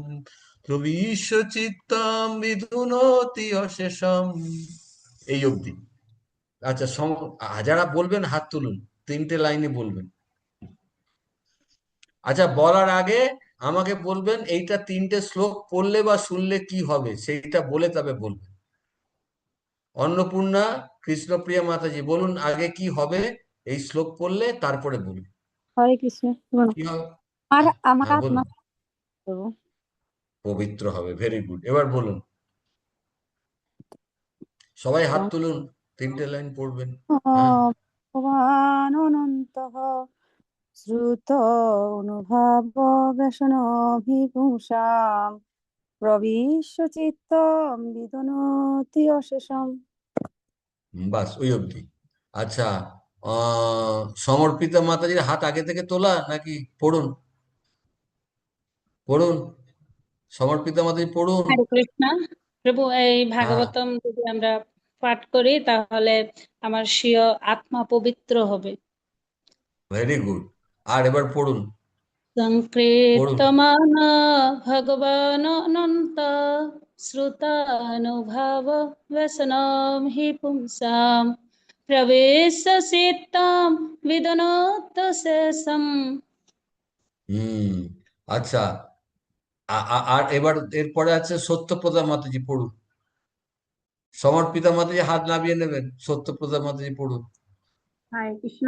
[SPEAKER 1] প্রবিশ্য চিত্তম বিধুনতি অশেষম। এই অবধি। আচ্ছা, যারা বলবেন হাত তুলুন, তিনটে লাইনে বলবেন। আচ্ছা, বলার আগে আমাকে বলবেন এইটা তিনটে শ্লোক পড়লে বা শুনলে কি হবে, সেইটা বলে তবে বলবেন। অন্নপূর্ণা কৃষ্ণপ্রিয়া মাতাজি বলুন আগে কি হবে এই শ্লোক পড়লে, তারপরে বলুন
[SPEAKER 7] হরে কৃষ্ণ প্রণাম।
[SPEAKER 1] কি হবে।
[SPEAKER 7] আর আমার
[SPEAKER 1] হ্যাঁ
[SPEAKER 7] আত্মা
[SPEAKER 1] বলুন।
[SPEAKER 7] প্রভু।
[SPEAKER 1] পবিত্র হবে, ভেরি গুড। এবার বলুন, সবাই হাত তুলুন, তিনটে লাইন পড়বেন। হ্যাঁ,
[SPEAKER 7] ভগবান অনন্ত শ্রুত অনুভব ব্যসনভিপুংসাম প্রবিশ্য চিত্তম বিদনতি অশেষম।
[SPEAKER 1] বাস ওই অবধি। আচ্ছা, সমর্পিতা মাতাজির হাত আগে থেকে তোলা নাকি? পড়ুন, পড়ুন, সমর্পিতা মাতাজি পড়ুন।
[SPEAKER 5] হরে কৃষ্ণ। প্রভু এই
[SPEAKER 1] হ্যাঁ,
[SPEAKER 5] ভাগবতম যদি আমরা পাঠ করি তাহলে আমার স্বীয় আত্মা পবিত্র হবে।
[SPEAKER 1] Very good. আর এবার পড়ুন। পড়ুন।
[SPEAKER 5] সংকীর্তমান ভগবান অনন্ত শ্রুতানুভাব ব্যসনম হি পুংসাম প্রবেশ চিত্তম বিদনোত শেষম।
[SPEAKER 1] হুম, আচ্ছা। আর এবার এরপরে আছে সত্যপ্রদা মাতাজি, পড়ুন। সমর্পিতা মাতাজি হাত নামিয়ে নেবেন, সত্যপ্রদা মাতাজি পড়ুন।
[SPEAKER 6] হরে কৃষ্ণ।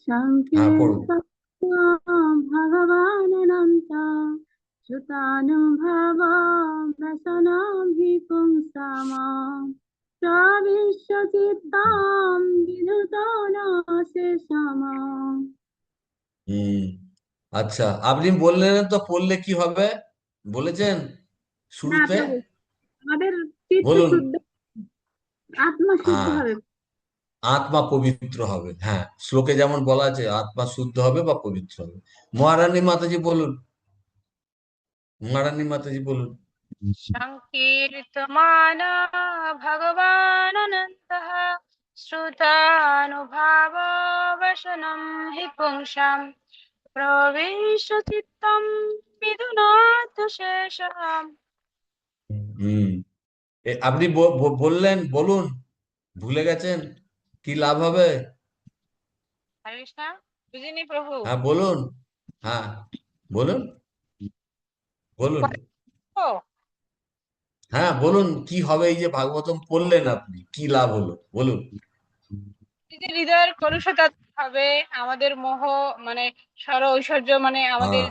[SPEAKER 1] হ্যাঁ, পড়ুন।
[SPEAKER 6] সংকীর্তন ভগবানন্ত শ্রুতানুভব ব্যসনম হি পুংসাম প্রবিশ্যচিত্তম বিনুতন শেষম।
[SPEAKER 1] হুম, আচ্ছা, আপনি বললেন তো পড়লে কি হবে, বলেছেন
[SPEAKER 6] না
[SPEAKER 1] শুরুতে?
[SPEAKER 6] প্রভু, আমাদের চিত্ত
[SPEAKER 1] বলুন।
[SPEAKER 6] শুদ্ধ, আত্মা শুদ্ধ
[SPEAKER 1] হ্যাঁ,
[SPEAKER 6] হবে।
[SPEAKER 1] আত্মা পবিত্র হবে। হ্যাঁ, শ্লোকে যেমন বলা আছে আত্মা শুদ্ধ হবে বা পবিত্র হবে। মহারানী মাতাজি বলুন, মহারানী মাতাজি বলুন।
[SPEAKER 2] সংকীর্তমান ভগবান অনন্তঃ শ্রুতানুভাব বসনম হি পুংসাম প্রবিশ্য চিত্তম বিদুনাথ শেষম।
[SPEAKER 1] হুম, আপনি বললেন, বলুন, ভুলে গেছেন, কি লাভ হবে?
[SPEAKER 2] হরে কৃষ্ণ। বুঝিনি প্রভু।
[SPEAKER 1] হ্যাঁ বলুন। হ্যাঁ বলুন, বলুন।
[SPEAKER 2] ও,
[SPEAKER 1] হ্যাঁ বলুন, কি হবে এই যে ভাগবতম পড়লেন আপনি, কি লাভ হলো বলুন।
[SPEAKER 2] নিজের হৃদয়ের কলুষতা হবে, আমাদের মোহ মানে সর ঐশ্বর্য মানে আমাদের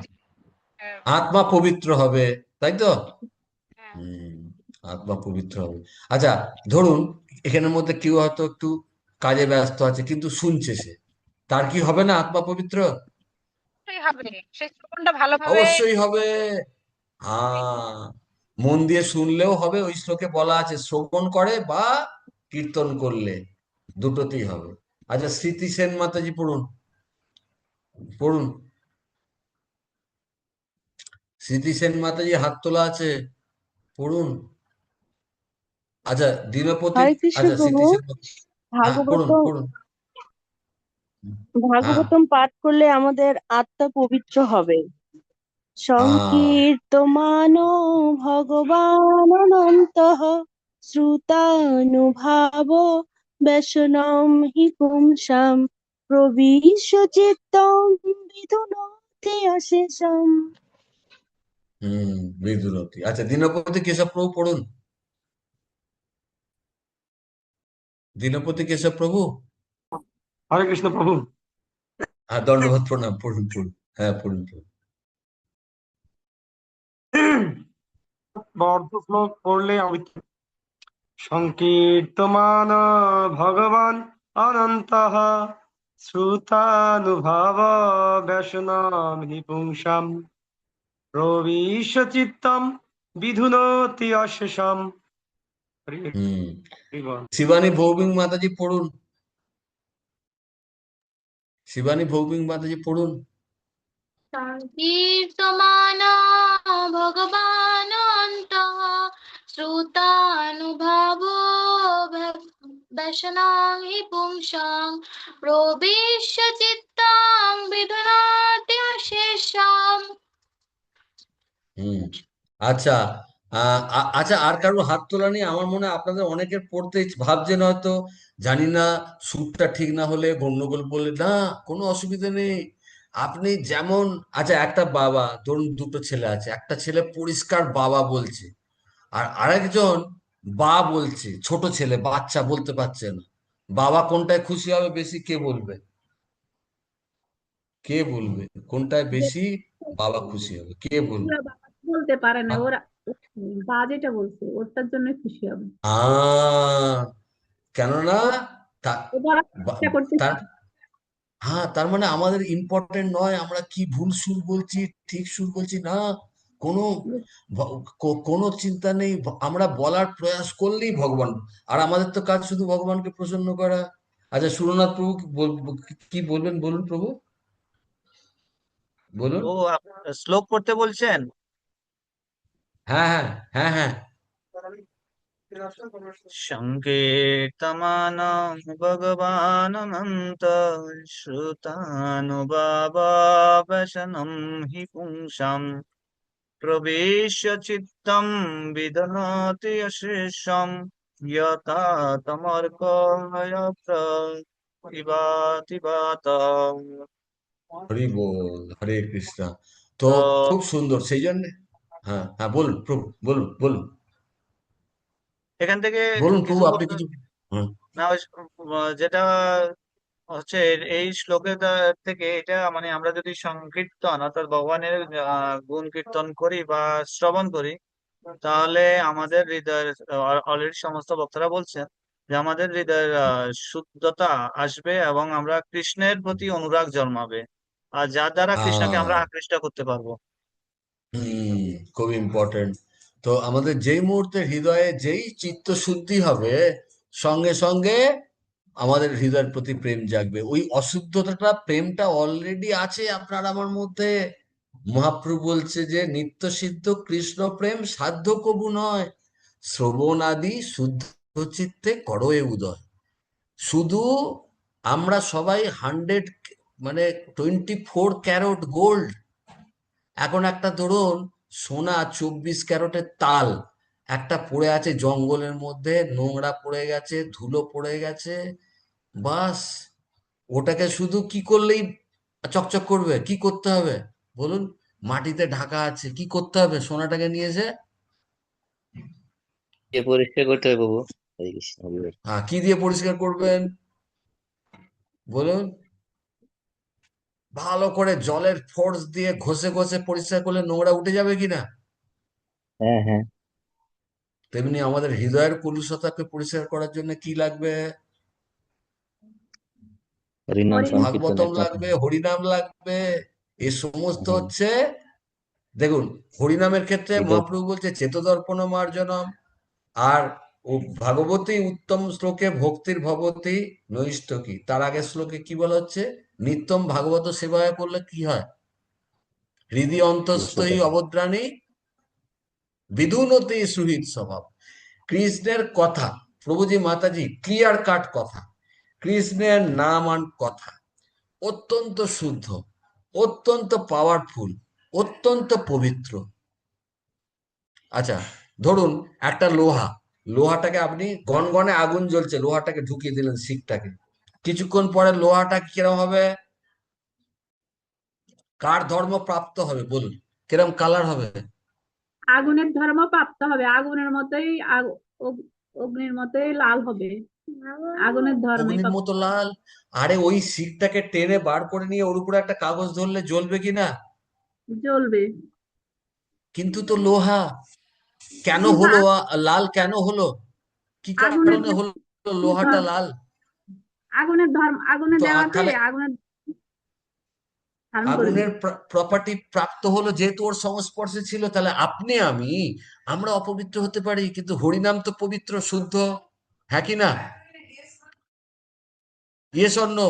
[SPEAKER 1] হ্যাঁ,
[SPEAKER 2] আহ,
[SPEAKER 1] আত্মা পবিত্র হবে, তাই তো?
[SPEAKER 2] হ্যাঁ,
[SPEAKER 1] হুম, আত্মা পবিত্র হবে। আচ্ছা, ধরুন এখানের মধ্যে কেউ হয়তো একটু কাজে ব্যস্ত আছে কিন্তু শুনছে সে, তার কি হবে না আত্মা পবিত্র?
[SPEAKER 2] সেটাই হবে। সেই শ্রবণটা ভালোভাবে
[SPEAKER 1] অবশ্যই হবে। হ্যাঁ, মন দিয়ে শুনলেও হবে, ওই শ্লোকে বলা আছে শ্রবণ করে বা কীর্তন করলে, দুটোতেই হবে। আচ্ছা, স্মৃতি সেন মাতাজি পড়ুন, পড়ুন। স্মৃতি সেন মাতাজি হাত তোলা আছে, পড়ুন। আচ্ছা, দিনপতি।
[SPEAKER 7] হরে কৃষ্ণ
[SPEAKER 1] আচ্ছা,
[SPEAKER 7] প্রভু।
[SPEAKER 1] স্মৃতি সেন হ্যাঁ পড়ুন,
[SPEAKER 7] ভাগবতম
[SPEAKER 1] পড়ুন। হ্যাঁ,
[SPEAKER 7] ভাগবতম পাঠ করলে আমাদের আত্মা পবিত্র হবে।
[SPEAKER 1] হ্যাঁ।
[SPEAKER 7] সংকীর্তমান ভগবান অনন্তঃ শ্রুতানুভাব ব্যসনম হি পুংসাম প্রবিশ্য চিত্তম বিদুনতে অশেষম।
[SPEAKER 1] হুম, বিদুরতি। আচ্ছা, দীনপতি কেশব প্রভু পড়ুন, দীনপতি কেশব প্রভু।
[SPEAKER 3] হরে কৃষ্ণ প্রভু।
[SPEAKER 1] হ্যাঁ, দণ্ডবোধ প্রণাম, পড়ুন পড়ুন। হ্যাঁ, পড়ুন পড়ুন।
[SPEAKER 3] বর্ধ শ্লোক পড়লে আমি সংকীর্তমান ভগবান অনন্তঃ শ্রুতানুভাব ব্যসনাম হি পুংসাম প্রবিশ্য চিত্তম বিধুনতি অশেষম। হরি
[SPEAKER 1] হুম,
[SPEAKER 3] হরি বল।
[SPEAKER 1] শিবানী ভৌমিক মাতাজি পড়ুন, শিবানী ভৌমিক মাতাজি পড়ুন।
[SPEAKER 2] সংকীর্তমান ভগবান অন্তঃ শ্রুতানুভাব ব্যসনাং হি পুংসাং প্রবিশ্য চিত্তাং বিদুনাতি অশেষম।
[SPEAKER 1] হুম, আচ্ছা। আচ্ছা, আর কারোর হাত তোলা নেই? আমার মনে হয় আপনাদের অনেকের পড়তে ভাবছেন হয়তো, জানি না সুরটা ঠিক না হলে গন্ডগোল বলে, না কোনো অসুবিধা নেই। আপনি যেমন, আচ্ছা একটা বাবা, ধরুন দুটো ছেলে আছে, একটা ছেলে পরিষ্কার বাবা বলছে, আর আরেকজন বা বলছে, ছোট ছেলে বাচ্চা বলতে পারছে না। বাবা কোনটায় খুশি হবে বেশি, কে বলবে? কে বলবে কোনটায় বেশি বাবা খুশি হবে, কে বলবে?
[SPEAKER 6] ওরা বাবা বলতে পারে না, ওরা বা যেটা বলছে ওটার জন্য খুশি হবে।
[SPEAKER 1] কেননা
[SPEAKER 6] ও
[SPEAKER 1] তা-
[SPEAKER 6] ওরা
[SPEAKER 1] বা-
[SPEAKER 6] চেষ্টা করতেছে।
[SPEAKER 1] তার, হ্যাঁ, তার মানে আমাদের ইম্পর্টেন্ট নয় আমরা কি ভুল সুর বলছি, ঠিক সুর বলছি না, কোনো কোনো চিন্তা নেই। আমরা বলার প্রয়াস করলেই ভগবান, আর আমাদের তো কাজ শুধু ভগবানকে প্রসন্ন করা। আচ্ছা, সুরনাথ প্রভু কি বলবেন, বলুন প্রভু, বলুন।
[SPEAKER 4] ও, শ্লোক পড়তে বলছেন?
[SPEAKER 1] হ্যাঁ হ্যাঁ হ্যাঁ হ্যাঁ।
[SPEAKER 4] সংকীর্তমানং ভগবানন্ত শ্রুতানুবাবাবশনম হি পুংসাম প্রবিশ্য চিত্তম বিদনতি অশেষম যথা তমর্কয় প্রতিভাত।
[SPEAKER 1] হরি বল, হরে কৃষ্ণ। তো
[SPEAKER 4] তো
[SPEAKER 1] খুব সুন্দর, সেই জন্য। হ্যাঁ হ্যাঁ, বলুন প্রভু, বলুন বলুন
[SPEAKER 4] এখান থেকে
[SPEAKER 1] বলুন প্রভু,
[SPEAKER 4] কিছু
[SPEAKER 1] আপনি
[SPEAKER 4] বলতে
[SPEAKER 1] কিছু। হুম।
[SPEAKER 4] না, যেটা হচ্ছে এই শ্লোকের থেকে এটা মানে আমরা যদি সংকীর্তন অর্থাৎ ভগবানের গুণ কীর্তন করি বা শ্রবণ করি, তাহলে আমাদের হৃদয়ের অলরেডি সমস্ত বক্তারা বলছেন যে আমাদের হৃদয়ের শুদ্ধতা আসবে এবং আমরা কৃষ্ণের প্রতি অনুরাগ জন্মাবে, আর যার দ্বারা কৃষ্ণকে আমরা
[SPEAKER 1] আহ
[SPEAKER 4] আকৃষ্ট করতে পারবো।
[SPEAKER 1] হুম, খুব ইম্পর্টেন্ট। তো আমাদের যেই মুহূর্তে হৃদয়ে যেই চিত্ত শুদ্ধি হবে, সঙ্গে সঙ্গে আমাদের হৃদয়ের প্রতি প্রেম জাগবে। ওই অশুদ্ধতাটা, প্রেমটা অলরেডি আছে আপনার আমার মধ্যে। মহাপ্রভু বলছে যে নিত্য সিদ্ধ কৃষ্ণ প্রেম সাধ্য কবু নয়, শ্রবণ আদি শুদ্ধ চিত্তে করয়ে উদয়। শুধু আমরা সবাই 100, মানে 24 ক্যারেট গোল্ড। এখন একটা ধরুন সোনা 24 ক্যারেটের তাল একটা পড়ে আছে জঙ্গলের মধ্যে, নোংরা পড়ে গেছে, ধুলো পড়ে গেছে, বাস ওটাকে শুধু কি করলেই চকচক করবে? কি করতে হবে বলুন? মাটিতে ঢাকা আছে, কি করতে হবে? সোনাটাকে নিয়ে এসে
[SPEAKER 8] যে পরিষ্কার করতে হবে প্রভু। হরে কৃষ্ণ, হরি বল।
[SPEAKER 1] কি দিয়ে পরিষ্কার করবেন বলুন? ভালো করে জলের ফোর্স দিয়ে ঘষে ঘষে পরিষ্কার করলে নোংরা উঠে যাবে কিনা?
[SPEAKER 8] হ্যাঁ হ্যাঁ।
[SPEAKER 1] তেমনি আমাদের হৃদয়ের কলুষতাকে পরিষ্কার করার জন্য কি লাগবে?
[SPEAKER 8] হরিনাম
[SPEAKER 6] হরি
[SPEAKER 8] সংকীর্তন
[SPEAKER 1] ভাগবতম
[SPEAKER 8] একটা।
[SPEAKER 1] লাগবে, হরিনাম লাগবে। এই সমস্ত
[SPEAKER 8] হুম।
[SPEAKER 1] হচ্ছে, দেখুন, হরিনামের ক্ষেত্রে
[SPEAKER 8] হৃদয়।
[SPEAKER 1] মহাপ্রভু বলছে চেতদর্পণ মার্জনম। আর ও ভাগবতী উত্তম শ্লোকে ভক্তির ভবতি নৈষ্ঠকি, তার আগের শ্লোকে কি বলা হচ্ছে? নিত্যম ভাগবত সেবায় করলে কি হয়? হৃদি অন্তস্থই অবদ্রাণী বিধুনতি সুহৃদ স্বভাব। কৃষ্ণের কথা, প্রভুজি মাতাজি ক্লিয়ার কাট কথা, কৃষ্ণের নাম আর কথা অত্যন্ত শুদ্ধ, অত্যন্ত পাওয়ারফুল, অত্যন্ত পবিত্র। আচ্ছা, ধরুন একটা লোহাটাকে আপনি, গনগনে আগুন জ্বলছে, লোহাটাকে ঢুকিয়ে দিলেন শিকটাকে, কিছুক্ষণ পরে লোহাটা কিরম হবে? কার ধর্ম প্রাপ্ত হবে বলুন? কিরম কালার হবে?
[SPEAKER 6] আগুনের ধর্ম প্রাপ্ত হবে, আগুনের মতোই অগ্নির মতোই লাল হবে, আগুনের ধর্মই
[SPEAKER 1] অগ্নির
[SPEAKER 6] প্রাপ্ত
[SPEAKER 1] মতো লাল। আরে ওই শিকটাকে টেনে বার করে নিয়ে ওর উপরে একটা কাগজ ধরলে জ্বলবে কিনা?
[SPEAKER 6] জ্বলবে।
[SPEAKER 1] কিন্তু তো লোহা। কেন
[SPEAKER 6] কিন্তু
[SPEAKER 1] হলো লাল? কেন হলো? কি
[SPEAKER 6] আগুনের
[SPEAKER 1] কারণে হলো লোহাটা লাল?
[SPEAKER 6] আগুনের ধর্ম, আগুনে
[SPEAKER 1] তো
[SPEAKER 6] দেওয়াতে
[SPEAKER 1] তাহলে
[SPEAKER 6] আগুনের ধারণ করবে।
[SPEAKER 1] আগুনের প্রপার্টি প্রাপ্ত হলো যেহেতু ওর সংস্পর্শে ছিল, তাহলে আপনি আমি, আমরা অপবিত্র হতে পারি, কিন্তু হরিনাম তো পবিত্র শুদ্ধ। হ্যাঁ কি না? Yes or no?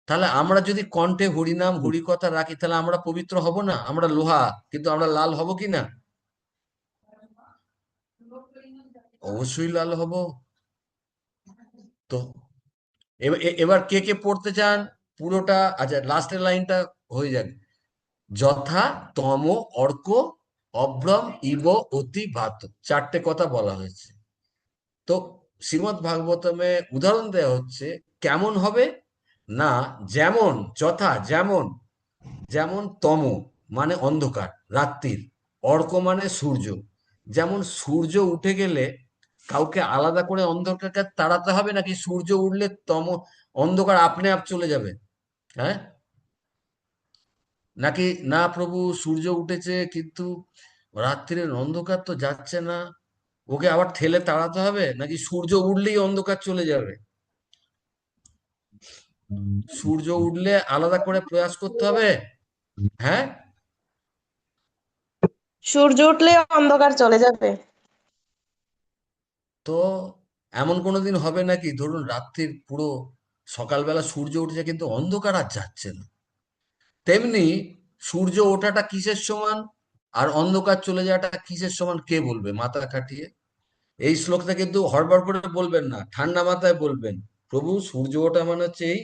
[SPEAKER 1] তাহলে আমরা যদি কণ্ঠে হরিনাম হরি কথা রাখি, তাহলে আমরা পবিত্র হব না? আমরা লোহা, কিন্তু আমরা লাল হব কি না? অবশ্যই লাল হব। তো এবার কে কে পড়তে চান পুরোটা? আচ্ছা, লাস্টের লাইনটা হয়ে যাক। যথা তম অর্ক অভ্রম ইব অতি ভাত, চারটে কথা বলা হয়েছে। তো শ্রীমদ্ ভাগবতমে উদাহরণ দেওয়া হচ্ছে কেমন হবে না, যেমন যথা যেমন, যেমন তম মানে অন্ধকার রাত্রির, অর্ক মানে সূর্য। যেমন সূর্য উঠে গেলে কাউকে আলাদা করে অন্ধকারকে তাড়াতে হবে, নাকি সূর্য উঠলে অন্ধকার আপনি আপ চলে যাবে? হ্যাঁ, নাকি না প্রভু সূর্য উঠেছে কিন্তু রাত্রির অন্ধকার তো যাচ্ছে না, ওকে আবার ঠেলে তাড়াতে হবে, নাকি সূর্য উঠলেই অন্ধকার চলে যাবে? সূর্য উঠলে আলাদা করে প্রয়াস করতে হবে। হ্যাঁ,
[SPEAKER 9] সূর্য উঠলে অন্ধকার চলে যাবে।
[SPEAKER 1] তো এমন কোনোদিন হবে নাকি ধরুন রাত্রির পুরো সকালবেলা সূর্য উঠেছে কিন্তু অন্ধকার আর যাচ্ছে না? তেমনি সূর্য ওঠাটা কিসের সমান আর অন্ধকার চলে যাওয়াটা কিসের সমান কে বলবে মাথা খাটিয়ে? এই শ্লোকটা কিন্তু হড়বড় করে বলবেন না, ঠান্ডা মাথায় বলবেন। প্রভু সূর্য ওঠা মানে হচ্ছে এই,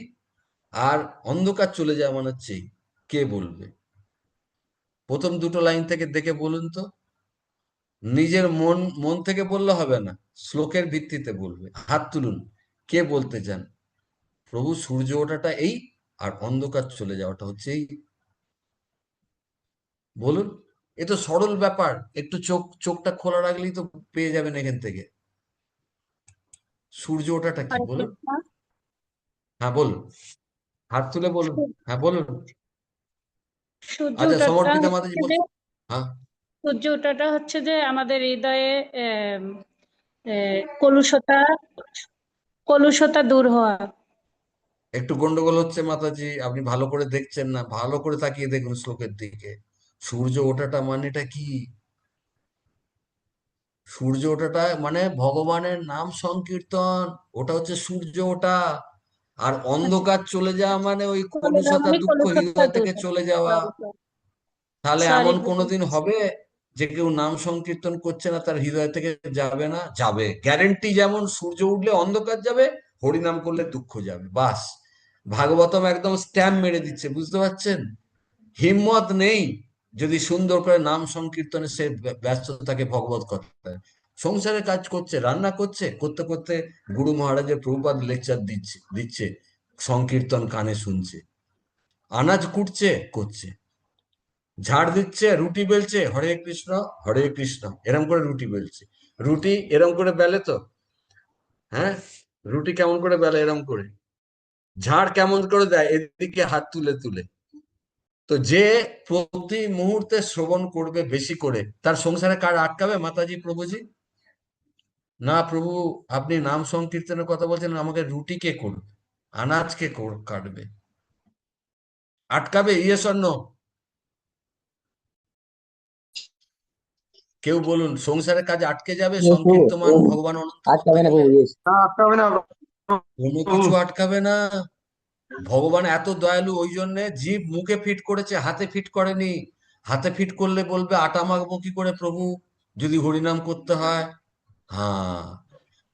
[SPEAKER 1] আর অন্ধকার চলে যাওয়া মানে হচ্ছে এই। কে বলবে? প্রথম দুটো লাইন থেকে দেখে বলুন তো। নিজের মন মন থেকে বললে হবে না, শ্লোকের ভিত্তিতে বলবে। হাত তুলুন, কে বলতে চান প্রভু সূর্য ওঠাটা এই আর অন্ধকার চলে যাওয়াটা হচ্ছে এই? বলুন। এ তো সরল ব্যাপার, একটু চোখটা খোলা রাখলেই তো পেয়ে যাবেন এখান থেকে। সূর্য ওঠাটা কি
[SPEAKER 5] হরে
[SPEAKER 1] বলুন?
[SPEAKER 5] কৃষ্ণ।
[SPEAKER 1] হ্যাঁ বলুন, হাত তুলে বলুন। হ্যাঁ বলুন।
[SPEAKER 5] সূর্য
[SPEAKER 1] আচ্ছা,
[SPEAKER 5] ওঠাটা
[SPEAKER 1] সমর্পিতা মাতাজি
[SPEAKER 5] হচ্ছে
[SPEAKER 1] বল।
[SPEAKER 5] যে
[SPEAKER 1] হ্যাঁ,
[SPEAKER 5] সূর্য ওঠাটা হচ্ছে যে আমাদের হৃদয়ে কলুষতা কলুষতা দূর হওয়া।
[SPEAKER 1] একটু গন্ডগোল হচ্ছে মাতাজি, আপনি ভালো করে দেখছেন না, ভালো করে তাকিয়ে দেখুন শ্লোকের দিকে। সূর্য ওঠাটা মানেটা কি? সূর্য ওঠাটা মানে ভগবানের নাম সংকীর্তন, ওটা হচ্ছে সূর্য ওঠা। আর
[SPEAKER 5] আচ্ছা,
[SPEAKER 1] অন্ধকার চলে যাওয়া মানে ওই
[SPEAKER 5] চলে যাওয়া
[SPEAKER 1] কলুষতা
[SPEAKER 5] মানে
[SPEAKER 1] দুঃখ
[SPEAKER 5] কলুষতা
[SPEAKER 1] হৃদয়
[SPEAKER 5] দূর
[SPEAKER 1] থেকে
[SPEAKER 5] হওয়া।
[SPEAKER 1] চলে যাওয়া। তাহলে
[SPEAKER 5] সরি
[SPEAKER 1] এমন
[SPEAKER 5] প্রভু।
[SPEAKER 1] কোনোদিন হবে যে কেউ নাম সংকীর্তন করছে না তার হৃদয় থেকে যাবে না? যাবে, গ্যারেন্টি। যেমন সূর্য উঠলে অন্ধকার যাবে, হরিনাম করলে দুঃখ যাবে, বাস। ভাগবতম একদম স্ট্যাম্প মেরে দিচ্ছে, বুঝতে পারছেন? হিম্মত নেই যদি সুন্দর করে নাম সংকীর্তনে সে ব্যস্ত থাকে ভগবত কথায়। সংসারে কাজ করছে, রান্না করছে, করতে করতে গুরু মহারাজের প্রভুপাদ লেকচার দিচ্ছে দিচ্ছে, সংকীর্তন কানে শুনছে। আনাজ কুটছে, করছে। ঝাড় দিচ্ছে, রুটি বেলছে, হরে কৃষ্ণ হরে কৃষ্ণ এরম করে রুটি বেলছে। রুটি এরম করে বেলে তো? হ্যাঁ, রুটি কেমন করে বেলে? এরম করে। ঝাড় কেমন করে দেয়? এদিকে হাত তুলে তুলে। তো যে প্রতি মুহূর্তে শ্রবণ করবে বেশি করে, তার সংসারে কার আটকাবে মাতাজি প্রভুজি? না প্রভু, আপনি নাম সংকীর্তনের কথা বলছেন, আমাকে রুটি কে করবে, আনাজ কে কাটবে? আটকাবে? Yes or no? কেউ বলুন, সংসারের কাজ আটকে যাবে
[SPEAKER 8] Yes, প্রভু।
[SPEAKER 1] সংকীর্তমান ভগবান অনন্ত
[SPEAKER 8] আটকাবে
[SPEAKER 1] করতে
[SPEAKER 8] না
[SPEAKER 1] গেলে?
[SPEAKER 8] প্রভু, yes।
[SPEAKER 3] না আটকাবে না
[SPEAKER 1] কোনো
[SPEAKER 3] প্রভু।
[SPEAKER 1] কিছু আটকাবে না। ভগবান এত দয়ালু, ওই জন্যে জীব মুখে ফিট করেছে, হাতে ফিট করেনি। হাতে ফিট করলে বলবে আটা মাখবো কি করে প্রভু যদি হরিনাম করতে হয়। হ্যাঁ,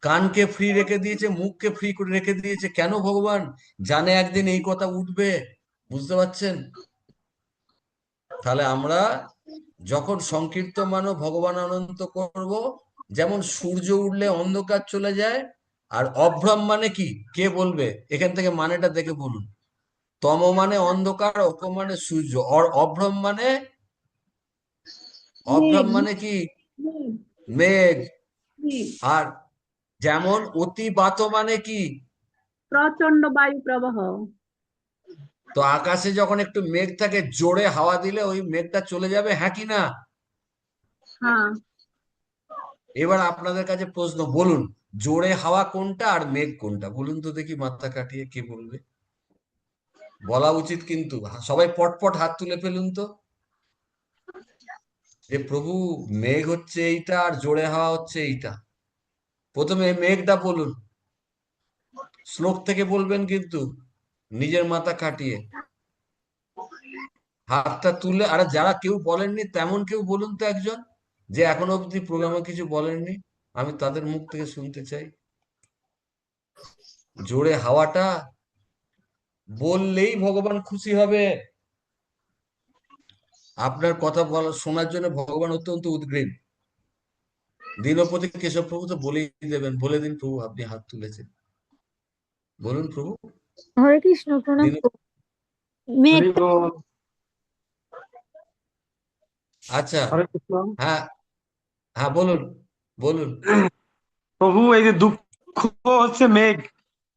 [SPEAKER 1] কানকে ফ্রি রেখে দিয়েছে, মুখকে ফ্রি করে রেখে দিয়েছে। কেন? ভগবান জানে একদিন এই কথা উঠবে, বুঝতে পারছেন? তাহলে আমরা যখন সংকীর্তন ভগবান অনন্ত করব, যেমন সূর্য উঠলে অন্ধকার চলে যায়। আর অভ্রম মানে কি? কে বলবে এখান থেকে? মানেটা দেখে বলুন। তম মানে অন্ধকার, অপ মানে সূর্য, আর অভ্রম মানে, অভ্রম
[SPEAKER 6] মেঘ
[SPEAKER 1] মানে কি?
[SPEAKER 6] মেঘ
[SPEAKER 1] মেঘ।
[SPEAKER 6] মেঘ
[SPEAKER 1] আর যেমন অতিবাত মানে কি?
[SPEAKER 6] প্রচন্ড বায়ু প্রবাহ।
[SPEAKER 1] তো আকাশে যখন একটু মেঘ থাকে, জোরে হাওয়া দিলে ওই মেঘটা চলে যাবে, হ্যাঁ কি না?
[SPEAKER 6] হ্যাঁ,
[SPEAKER 1] এবার আপনাদের কাছে প্রশ্ন, বলুন জোরে হাওয়া কোনটা আর মেঘ কোনটা? বলুন তো দেখি, মাথা কাটিয়ে কে বলবে? বলা উচিত কিন্তু, সবাই পটপট হাত তুলে ফেলুন তো। যে প্রভু মেঘ হচ্ছে এইটা আর জোরে হাওয়া হচ্ছে এইটা। প্রথমে মেঘটা বলুন, শ্লোক থেকে বলবেন কিন্তু, নিজের মাথা কাটিয়ে হাতটা তুলে। আর যারা কেউ বলেননি তেমন কেউ বলুন তো একজন, যে এখনো অব্দি প্রোগ্রামে কিছু বলেননি, আমি তাদের মুখ থেকে শুনতে চাই। জোরে হাওয়াটা বললেই ভগবান খুশি হবে। আপনার কথা বলা শোনার জন্য ভগবান অত্যন্ত উদ্গ্রীব। দীনপতি কেশব প্রভু তো বলেই দেবেন, বলে দিন প্রভু আপনি হাত তুলেছেন, বলুন প্রভু।
[SPEAKER 10] হরে কৃষ্ণ, প্রণাম
[SPEAKER 1] দিন।
[SPEAKER 10] প্রভু।
[SPEAKER 3] হরি
[SPEAKER 10] মেঘটা
[SPEAKER 3] বল।
[SPEAKER 1] আচ্ছা,
[SPEAKER 3] হরে কৃষ্ণ।
[SPEAKER 1] হ্যাঁ হ্যাঁ বলুন বলুন।
[SPEAKER 3] প্রভু এই যে দুঃখ হচ্ছে মেঘ,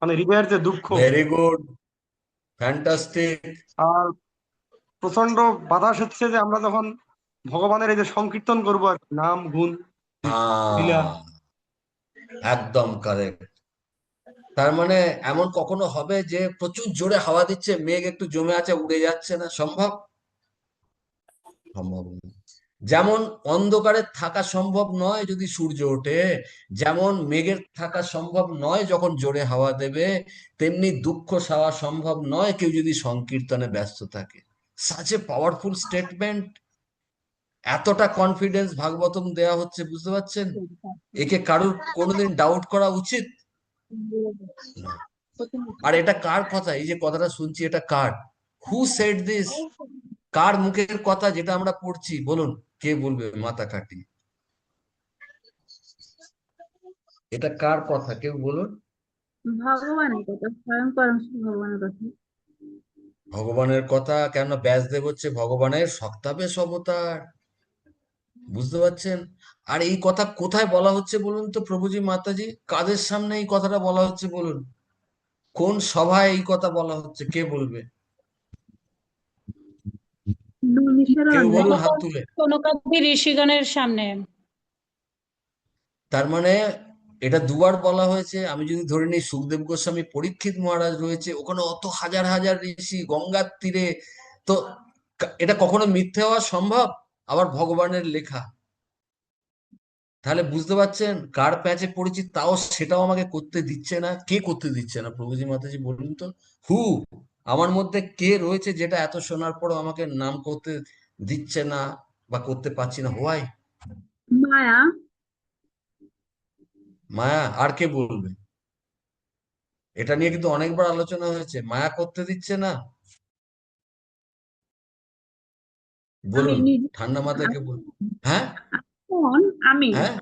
[SPEAKER 3] মানে হৃদয়ের যে দুঃখ,
[SPEAKER 1] ভেরি গুড, ফ্যান্টাস্টিক।
[SPEAKER 3] আর প্রচন্ড বাতাস হচ্ছে যে আমরা যখন ভগবানের এই যে সংকীর্তন করবো আর কি, নাম গুণ লীলা।
[SPEAKER 1] একদম কারেক্ট। তার মানে এমন কখনো হবে যে প্রচুর জোরে হাওয়া দিচ্ছে, মেঘ একটু জমে আছে, উড়ে যাচ্ছে না? সম্ভব? সম্ভব না। যেমন অন্ধকারে থাকা সম্ভব নয় যদি সূর্য ওঠে, যেমন মেঘের থাকা সম্ভব নয় যখন জোরে হাওয়া দেবে, তেমনি দুঃখ সাওয়া সম্ভব নয় কেউ যদি সংকীর্তনে ব্যস্ত থাকে। Such a powerful statement. এতটা কনফিডেন্স ভাগবতম দেয়া হচ্ছে, বুঝতে পারছেন? একে কারুর কোনোদিন ডাউট করা উচিত না। আর এটা কার কথা? এই যে কথাটা শুনছি, এটা কার? Who said this? কার মুখের কথা যেটা আমরা পড়ছি? বলুন, কে বলবে মাথা কাটি? এটা কার কথা কেউ বলুন।
[SPEAKER 6] ভগবানের কথা, স্বয়ং পরমেশ্বর ভগবানের কথা।
[SPEAKER 1] ভগবানের কথা? কেন? ব্যাসদেব হচ্ছে ভগবানের শক্তাবেশ অবতার, বুঝতে পারছেন? আর এই কথা কোথায় বলা হচ্ছে বলুন তো প্রভুজি মাতাজি? কাদের সামনে এই কথাটা বলা হচ্ছে বলুন? কোন সভায় এই কথা বলা হচ্ছে? কে বলবে? কেউ বলুন হাত তুলে।
[SPEAKER 5] সনকাদি ঋষিগণের সামনে।
[SPEAKER 1] তার মানে এটা দুবার বলা হয়েছে। আমি যদি ধরে নিই সুখদেব গোস্বামী, পরীক্ষিত মহারাজ রয়েছে ওখানে, অত হাজার হাজার ঋষি গঙ্গার তীরে, তো এটা কখনো মিথ্যে হওয়া সম্ভব? আবার ভগবানের লেখা। তাহলে বুঝতে পারছেন কার প্যাচে পড়েছি, তাও সেটাও আমাকে করতে দিচ্ছে না। কে করতে দিচ্ছে না প্রভুজি মাতাজি বলুন তো? হু? আমার মধ্যে কে রয়েছে যেটা এত শোনার পরও আমাকে নাম করতে দিচ্ছে না বা করতে পারছি না? হোয়াই?
[SPEAKER 6] মায়া।
[SPEAKER 1] মায়া। আর কে বলবে? এটা নিয়ে কিন্তু অনেকবার আলোচনা হয়েছে, মায়া করতে দিচ্ছে না।
[SPEAKER 6] আমি
[SPEAKER 1] বলুন,
[SPEAKER 6] নিজে,
[SPEAKER 1] ঠান্ডা মাথায় কে বলুন। হ্যাঁ,
[SPEAKER 6] মন, আমি,
[SPEAKER 1] হ্যাঁ,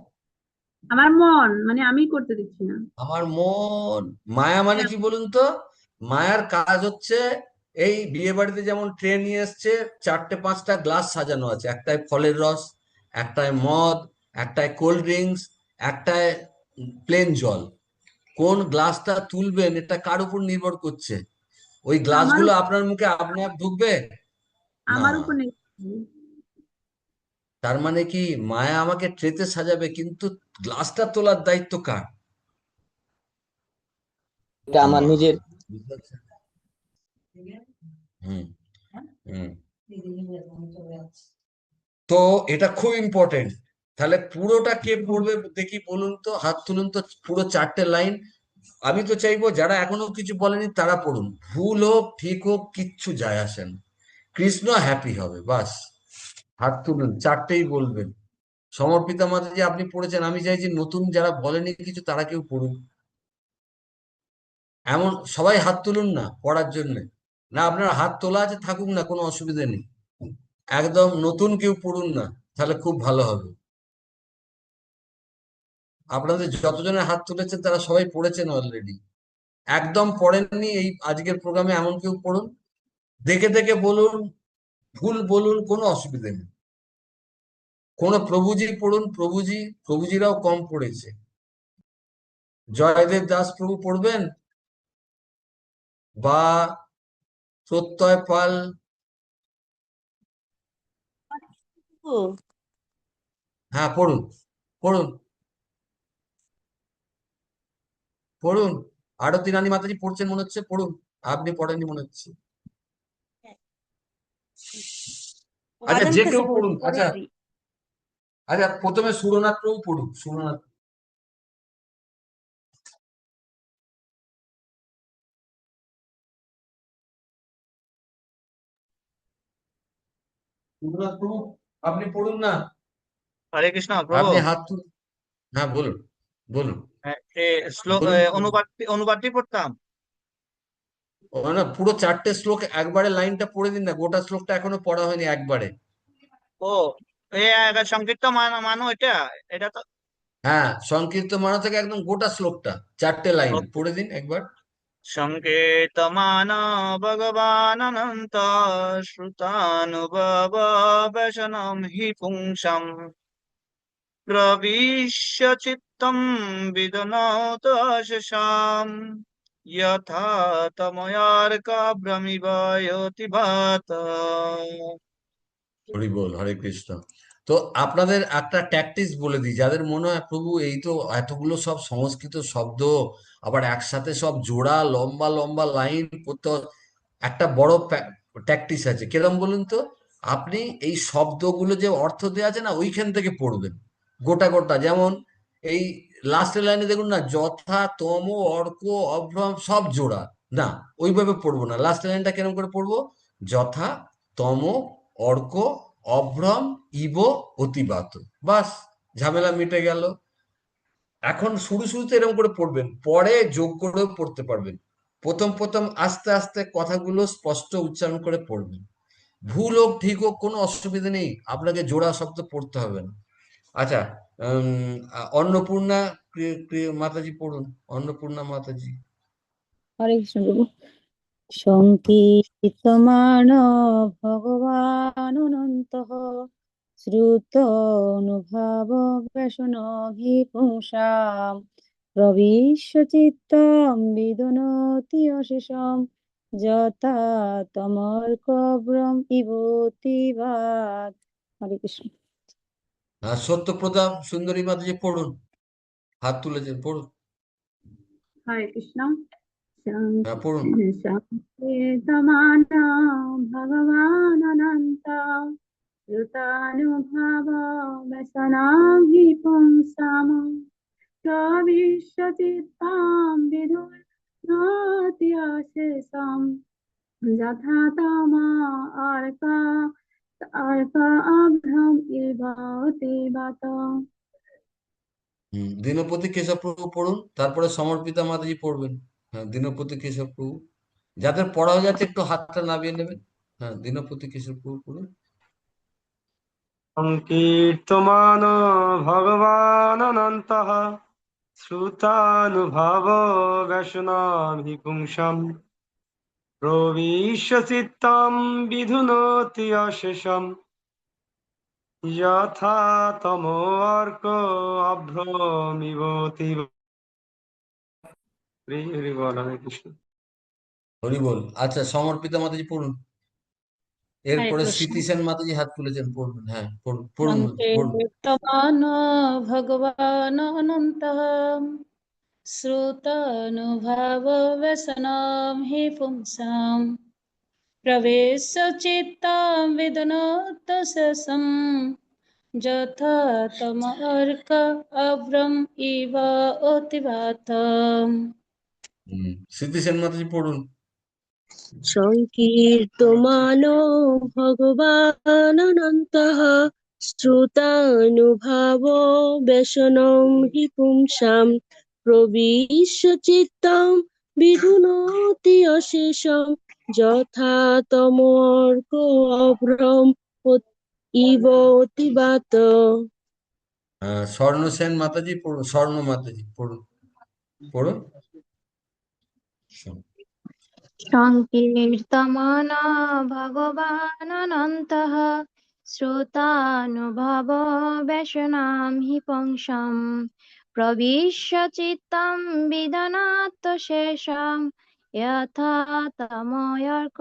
[SPEAKER 6] আমার মন, মানে আমি করতে দিচ্ছি না।
[SPEAKER 1] আমার মন। মায়া মানে কি বলুন তো? মায়ার কাজ হচ্ছে, এই বিয়ে বাড়িতে যেমন ট্রে নিয়ে এসছে, 4-5টা গ্লাস সাজানো আছে, একটায় ফলের রস, একটায় মদ, একটায় কোল্ড ড্রিঙ্কস, একটায় প্লেন জল। কোন গ্লাসটা তুলবেন এটা কার উপর নির্ভর করছে? ওই
[SPEAKER 6] আমার
[SPEAKER 1] গ্লাসগুলো আপনার মুখে আপনি আপ ঢুকবে না।
[SPEAKER 6] আমার উপর নেই।
[SPEAKER 1] তার মানে কি মায়া আমাকে ট্রেতে সাজাবে, কিন্তু গ্লাসটা তোলার দায়িত্ব কার?
[SPEAKER 8] এটা আমার
[SPEAKER 1] আমার।
[SPEAKER 8] নিজের।
[SPEAKER 1] বুঝতে পারছেন? হুম, হুম। তো এটা খুব ইম্পর্টেন্ট। তাহলে পুরোটা কে পড়বে দেখি বলুন তো, হাত তুলুন তো, পুরো 4টে লাইন। আমি তো চাইবো যারা এখনো কিছু বলেনি তারা পড়ুন, ভুল হোক ঠিক হোক কিচ্ছু যায় আসে না, কৃষ্ণ হ্যাপি হবে বাস। হাত তুলুন, 4টেই বলবেন। সমর্পিতা মাতাজি আপনি পড়েছেন, আমি চাইছি নতুন যারা বলেনি কিছু তারা কেউ পড়ুন। এমন সবাই হাত তুলুন না পড়ার জন্য। না, আপনার হাত তোলা আছে থাকুক না, কোনো অসুবিধা নেই। একদম নতুন কেউ পড়ুন না, তাহলে খুব ভালো হবে। আপনাদের যতজনের হাত তুলেছেন তারা সবাই পড়েছেন অলরেডি। একদম পড়েননি এই আজকের প্রোগ্রামে এমন কেউ পড়ুন, দেখে দেখে বলুন, ভুল বলুন, কোনো অসুবিধা নেই। কোনো প্রভুজি পড়ুন, প্রভুজিরাও কম পড়েছে। জয়দেব দাস প্রভু পড়বেন, বা প্রত্যয় পাল? হ্যাঁ, পড়ুন, পড়ুন, পড়ুন। আরতি রানী মাতাজি পড়ছেন মনে হচ্ছে, পড়ুন। আপনি পড়েননি মনে হচ্ছে। আচ্ছা, যে কেউ পড়ুন। আচ্ছা, আচ্ছা, প্রথমে সুরনাথ প্রভু পড়ুন, সুরনাথ। সুরনাথ প্রভু আপনি পড়ুন না।
[SPEAKER 4] হরে কৃষ্ণ প্রভু।
[SPEAKER 1] আপনি হাত তুলুন। হ্যাঁ, বলুন, বলুন,
[SPEAKER 4] শ্লোক
[SPEAKER 1] বলুন প্রভু।
[SPEAKER 4] অনুবাদটি পড়তাম।
[SPEAKER 1] ও না, পুরো 4টে শ্লোক একবারে লাইনটা পড়ে দিন না, গোটা শ্লোকটা এখনো পড়া হয়নি একবারে।
[SPEAKER 4] ও, সংক্ষিপ্ত মানো এটা, এটা তো।
[SPEAKER 1] হ্যাঁ, সংকীর্তন মানা থেকে একদম গোটা শ্লোকটা 4টে লাইন পড়ে দিন একবার।
[SPEAKER 4] সংকেতমান ভগবানন্ত শ্রুতানুভব ব্যসনম হি পুংসাম প্রবিশ্য চিত্তম বিদনৌত শেষাম যথা তময়ার্কা ভ্রমিবয়তি ভাত।
[SPEAKER 1] হরি বল, হরে কৃষ্ণ। তো আপনাদের একটা ট্যাকটিস বলে দিই, যাদের মনে হয় প্রভু এই তো এতগুলো সব সংস্কৃত শব্দ, আবার একসাথে সব জোড়া লম্বা লম্বা লাইন পড়তে একটা বড় ট্যাকটিস আছে, কিরম বলুন তো? আপনি এই শব্দগুলো যে অর্থ দেওয়া আছে না, ওইখান থেকে পড়বেন গোটা গোটা। যেমন এই লাস্টের লাইনে দেখুন না, যথা তম অর্ক অভ্রম সব জোড়া। না, ওইভাবে পড়বো না। লাস্টের লাইনটা কিরম করে পড়বো? যথা তম অর্ক অভ্রম ইব অতিবাত। বাস, ঝামেলা মিটে গেল। এখন শুরুতে এরকম করে পড়বেন, পরে যোগ করেও পড়তে পারবেন। প্রথম প্রথম আস্তে আস্তে কথাগুলো স্পষ্ট উচ্চারণ করে পড়বেন। ভুল হোক ঠিক হোক কোনো অসুবিধা নেই, আপনাকে জোড়া শব্দ পড়তে হবে না। আচ্ছা, অন্নপূর্ণা মাতাজি পড়ুন, অন্নপূর্ণা মাতাজি।
[SPEAKER 10] হরে কৃষ্ণ প্রভু। সংকীর্তমান ভগবান অনন্তঃ শ্রুত অনুভব ব্যসনভি পুংসাম প্রবিশ্য চিত্তম বিদনতি অশেষম যথা তমর্কব্রম ইবতিবাদ। হরে কৃষ্ণ।
[SPEAKER 1] সত্যপ্রদা সুন্দরী মাতাজি পড়ুন, হাত তুলেছেন, পড়ুন।
[SPEAKER 6] হরে কৃষ্ণ।
[SPEAKER 1] হ্যাঁ পড়ুন।
[SPEAKER 6] সংকীর্তমান ভগবান অনন্ত শ্রুতানুভব ব্যসনাভি পুংসাম প্রবিশ্যচিত্তাম বিদুর্নতি অশেষম যথা তম অর্ক অর্ক অভ্রম ইব অতিবাত।
[SPEAKER 1] দীনপতি কেশব প্রভু পড়ুন, তারপরে সমর্পিতা মাতাজি পড়বেন। হ্যাঁ, দীনপতি কেশব প্রভু। যাদের পড়া হয়ে যাচ্ছে একটু হাতটা নামিয়ে নেবেন। হ্যাঁ, দীনপতি কেশব প্রভু পড়ুন।
[SPEAKER 3] সংকীর্তমান ভগবান অনন্তঃ শ্রুতানুভব ব্যসনাভিপুংসাম প্রবিশ্য চিত্তম বিধুনতি অশেষম যথা তমোর্ক অভ্রমিবতি। হরি হরি বল, হরে কৃষ্ণ।
[SPEAKER 1] হরি বল। আচ্ছা, সমর্পিতা মাতাজি পড়ুন।
[SPEAKER 5] হরে
[SPEAKER 1] এরপরে
[SPEAKER 5] কৃষ্ণ।
[SPEAKER 1] স্মৃতি সেন মাতাজি হাত তুলেছেন, পড়বেন। হ্যাঁ পড়ুন, পড়ুন পড়ুন।
[SPEAKER 5] সংকীর্তমান ভগবান অনন্তঃ শ্রুতানুভব ব্যসনাম হি পুংসাম প্রবেশ্য চিত্তাম বিদুনোত শেষম যথা তম অর্ক অভ্রম ইব অতিবাত।
[SPEAKER 1] স্মৃতি সেন মাতাজি পড়ুন।
[SPEAKER 7] সংকীর্তমান ভগবান অনন্তঃ শ্রুতানুভব ব্যসনম হি পুংসাম প্রবিশ্য চিত্তম বিধুনতি অশেষম যথা তমর্ক অভ্রম ইব অতিবাত।
[SPEAKER 1] স্বর্ণ সেন মাতাজি পড়ুন, স্বর্ণ মাতাজি পড়ুন, পড়ুন।
[SPEAKER 10] সংকীর্তমান ভগবান অনন্তঃ শ্রোতানুভব ব্যসনাম হি পুংসাম প্রবিশ্য চিত্তম বিদনাত শেষম যথা তমর্ক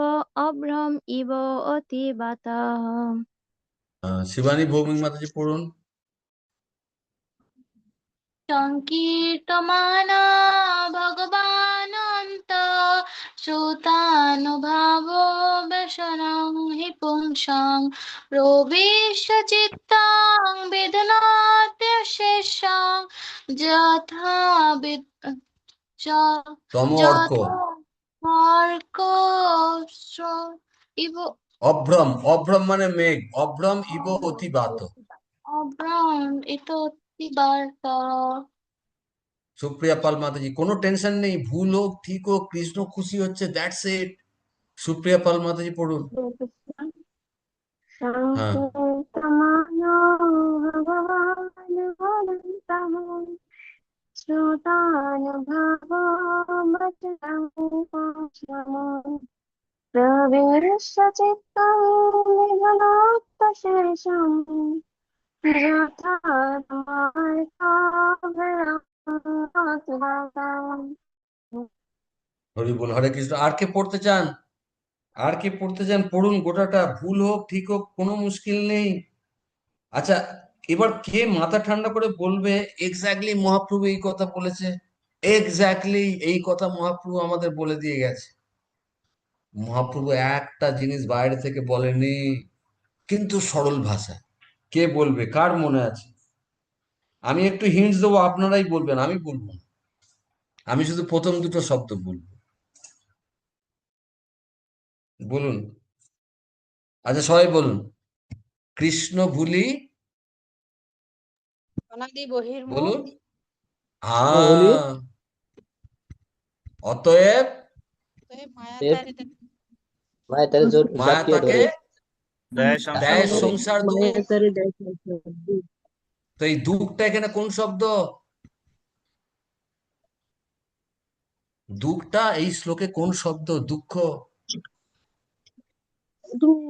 [SPEAKER 10] অভ্রম ইব অতিবাতঃ।
[SPEAKER 1] শিবানী ভৌমিক মাতাজি পড়ুন।
[SPEAKER 11] সংকীর্তমান ভগবানন্ত শ্রুতানুভাব ব্যসনং হি পুংসাং প্রবিশ্য চিত্তাং বিদনাত্যশেষং যথা
[SPEAKER 1] তম অর্ক,
[SPEAKER 11] যথা মার্গ ইব
[SPEAKER 1] অভ্রম, অভ্রম মানে মেঘ, অভ্রম ইব অতিবাত।
[SPEAKER 11] অব্রাম ইতোতিবার্ত।
[SPEAKER 1] সুপ্রিয়া পাল মাতাজি, কোনো টেনশন নেই, ভুল হোক ঠিক হোক, কৃষ্ণ খুশি হচ্ছে, দ্যাটস ইট। সুপ্রিয়া পাল মাতাজি পড়ুন। হ্যাঁ,
[SPEAKER 10] সংকীর্তমান ভগবান অনন্তঃ শ্রোতানুভব ব্যসনম হি পুংসাম প্রবিশ্য চিত্তম বিদনাত শেষম যথা তমর্ক অভ্রম অতিবাত।
[SPEAKER 1] হরি বল, হরে কৃষ্ণ। আর কে পড়তে চান? আর কে পড়তে চান পড়ুন গোটাটা, ভুল হোক ঠিক হোক কোনো মুশকিল নেই। আচ্ছা, এবার কে মাথা ঠান্ডা করে বলবে এক্স্যাক্টলি মহাপ্রভু এই কথা বলেছে, এক্স্যাক্টলি এই কথা মহাপ্রভু আমাদের বলে দিয়ে গেছে। মহাপ্রভু একটা জিনিস বাইরে থেকে বলেনি, কিন্তু সরল ভাষা। কে বলবে, কার মনে আছে? আমি একটু হিন্টস দেবো, আপনারাই বলবেন, আমি বলবো না। আমি শুধু প্রথম দুটো শব্দ বলবো, বলুন। আচ্ছা সবাই বলুন। কৃষ্ণ ভুলি,
[SPEAKER 2] অনাদি বহির্মুখ
[SPEAKER 1] বলুন।
[SPEAKER 8] ভুলি।
[SPEAKER 1] অতএব
[SPEAKER 2] মায়া
[SPEAKER 8] এর
[SPEAKER 2] তারে
[SPEAKER 8] মায়া তারে জোর
[SPEAKER 1] মায়া
[SPEAKER 8] জাপটিয়ে
[SPEAKER 1] তাকে
[SPEAKER 8] ধরে
[SPEAKER 4] দেয়
[SPEAKER 1] দেয়
[SPEAKER 4] সংসার দুঃখ।
[SPEAKER 1] সংসার দুঃখ।
[SPEAKER 7] মায়া তারে দেয় সংসার দুঃখ।
[SPEAKER 1] তো এই দুঃখটা এখানে কোন শব্দ? দুঃখটা এই শ্লোকে কোন শব্দ? দুঃখ।
[SPEAKER 7] তুমি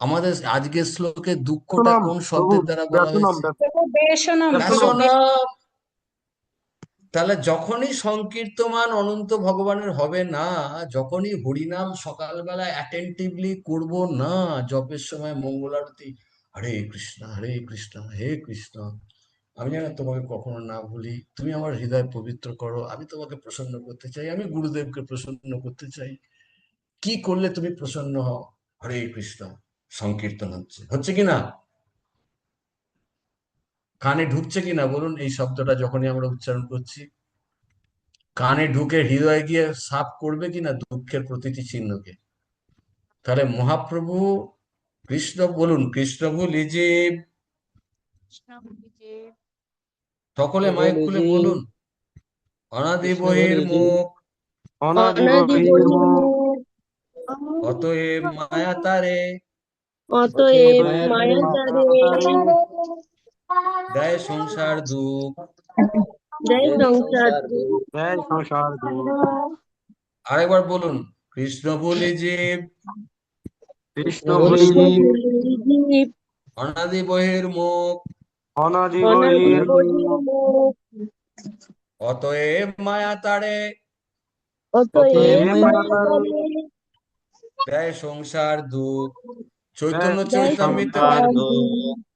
[SPEAKER 1] আমাদের আজকের শ্লোকে দুঃখটা
[SPEAKER 3] ব্যসনম
[SPEAKER 1] কোন
[SPEAKER 3] প্রভু,
[SPEAKER 1] শব্দের দ্বারা বলা
[SPEAKER 3] ব্যসনম
[SPEAKER 1] হয়েছে?
[SPEAKER 5] বেশনম প্রভু,
[SPEAKER 1] ব্যসনম। তাহলে যখনই সংকীর্তমান অনন্ত ভগবানের হবে না, যখনই হরিনাম সকালবেলা অ্যাটেন্টিভলি করব না, জপের সময় মঙ্গল আরতি, হরে কৃষ্ণ হরে কৃষ্ণ হে কৃষ্ণ, আমি যেন তোমাকে কখনো না ভুলি, তুমি আমার হৃদয় পবিত্র করো, আমি তোমাকে প্রসন্ন করতে চাই, আমি গুরুদেবকে প্রসন্ন করতে চাই, কি করলে তুমি প্রসন্ন হও? হরে কৃষ্ণ। সংকীর্তন হচ্ছে, হচ্ছে কি না? কানে ঢুকছে কি না বলুন এই শব্দটা যখনই আমরা উচ্চারণ করছি? কানে ঢুকে হৃদয়ে গিয়ে সাফ করবে কিনা দুঃখের প্রতিটি চিহ্নকে? তাহলে মহাপ্রভু কৃষ্ণ বলুন, কৃষ্ণ ভুলি জীব,
[SPEAKER 2] কৃষ্ণ যে
[SPEAKER 1] সকলে মাইক
[SPEAKER 8] বলি
[SPEAKER 1] খুলে
[SPEAKER 8] যে
[SPEAKER 1] বলুন, অনাদি
[SPEAKER 8] কৃষ্ণ
[SPEAKER 1] বহির
[SPEAKER 8] বলি যে
[SPEAKER 1] মুখ,
[SPEAKER 3] অনাদি
[SPEAKER 7] অনাদি
[SPEAKER 3] বহির্মুখ,
[SPEAKER 7] বহির্মুখ,
[SPEAKER 1] অতএব মায়া তারে
[SPEAKER 7] অতএব
[SPEAKER 8] মায়া তারে
[SPEAKER 7] মায়া তারে
[SPEAKER 1] দেয় সংসার দুঃখ।
[SPEAKER 7] দেয়
[SPEAKER 8] দেয়
[SPEAKER 7] সংসার
[SPEAKER 8] সংসার
[SPEAKER 7] দুঃখ।
[SPEAKER 8] দুঃখ।
[SPEAKER 3] দেয় সংসার দুঃখ।
[SPEAKER 1] আরেকবার বলুন, কৃষ্ণ ভুলি জীব,
[SPEAKER 3] কৃষ্ণ
[SPEAKER 8] বলি
[SPEAKER 3] ভুলি
[SPEAKER 7] কৃষ্ণ
[SPEAKER 8] জীব,
[SPEAKER 7] ভুলি জীব,
[SPEAKER 1] অনাদি বহির মুখ,
[SPEAKER 3] অনাদি
[SPEAKER 7] অনাদি
[SPEAKER 3] বহির্মুখ,
[SPEAKER 7] বহির্মুখ,
[SPEAKER 1] অতএব মায়া তারে
[SPEAKER 7] অতএব
[SPEAKER 3] অতএব
[SPEAKER 8] মায়া
[SPEAKER 3] মায়া
[SPEAKER 7] মায়া
[SPEAKER 3] তারে
[SPEAKER 7] তারে
[SPEAKER 1] দেয় সংসার দুঃখ।
[SPEAKER 3] দেয়
[SPEAKER 1] চৈতন্য
[SPEAKER 7] দেয়
[SPEAKER 1] চরিতামৃতে
[SPEAKER 3] সংসার
[SPEAKER 7] সংসার
[SPEAKER 1] বলুন,
[SPEAKER 3] দুঃখ।
[SPEAKER 7] দুঃখ।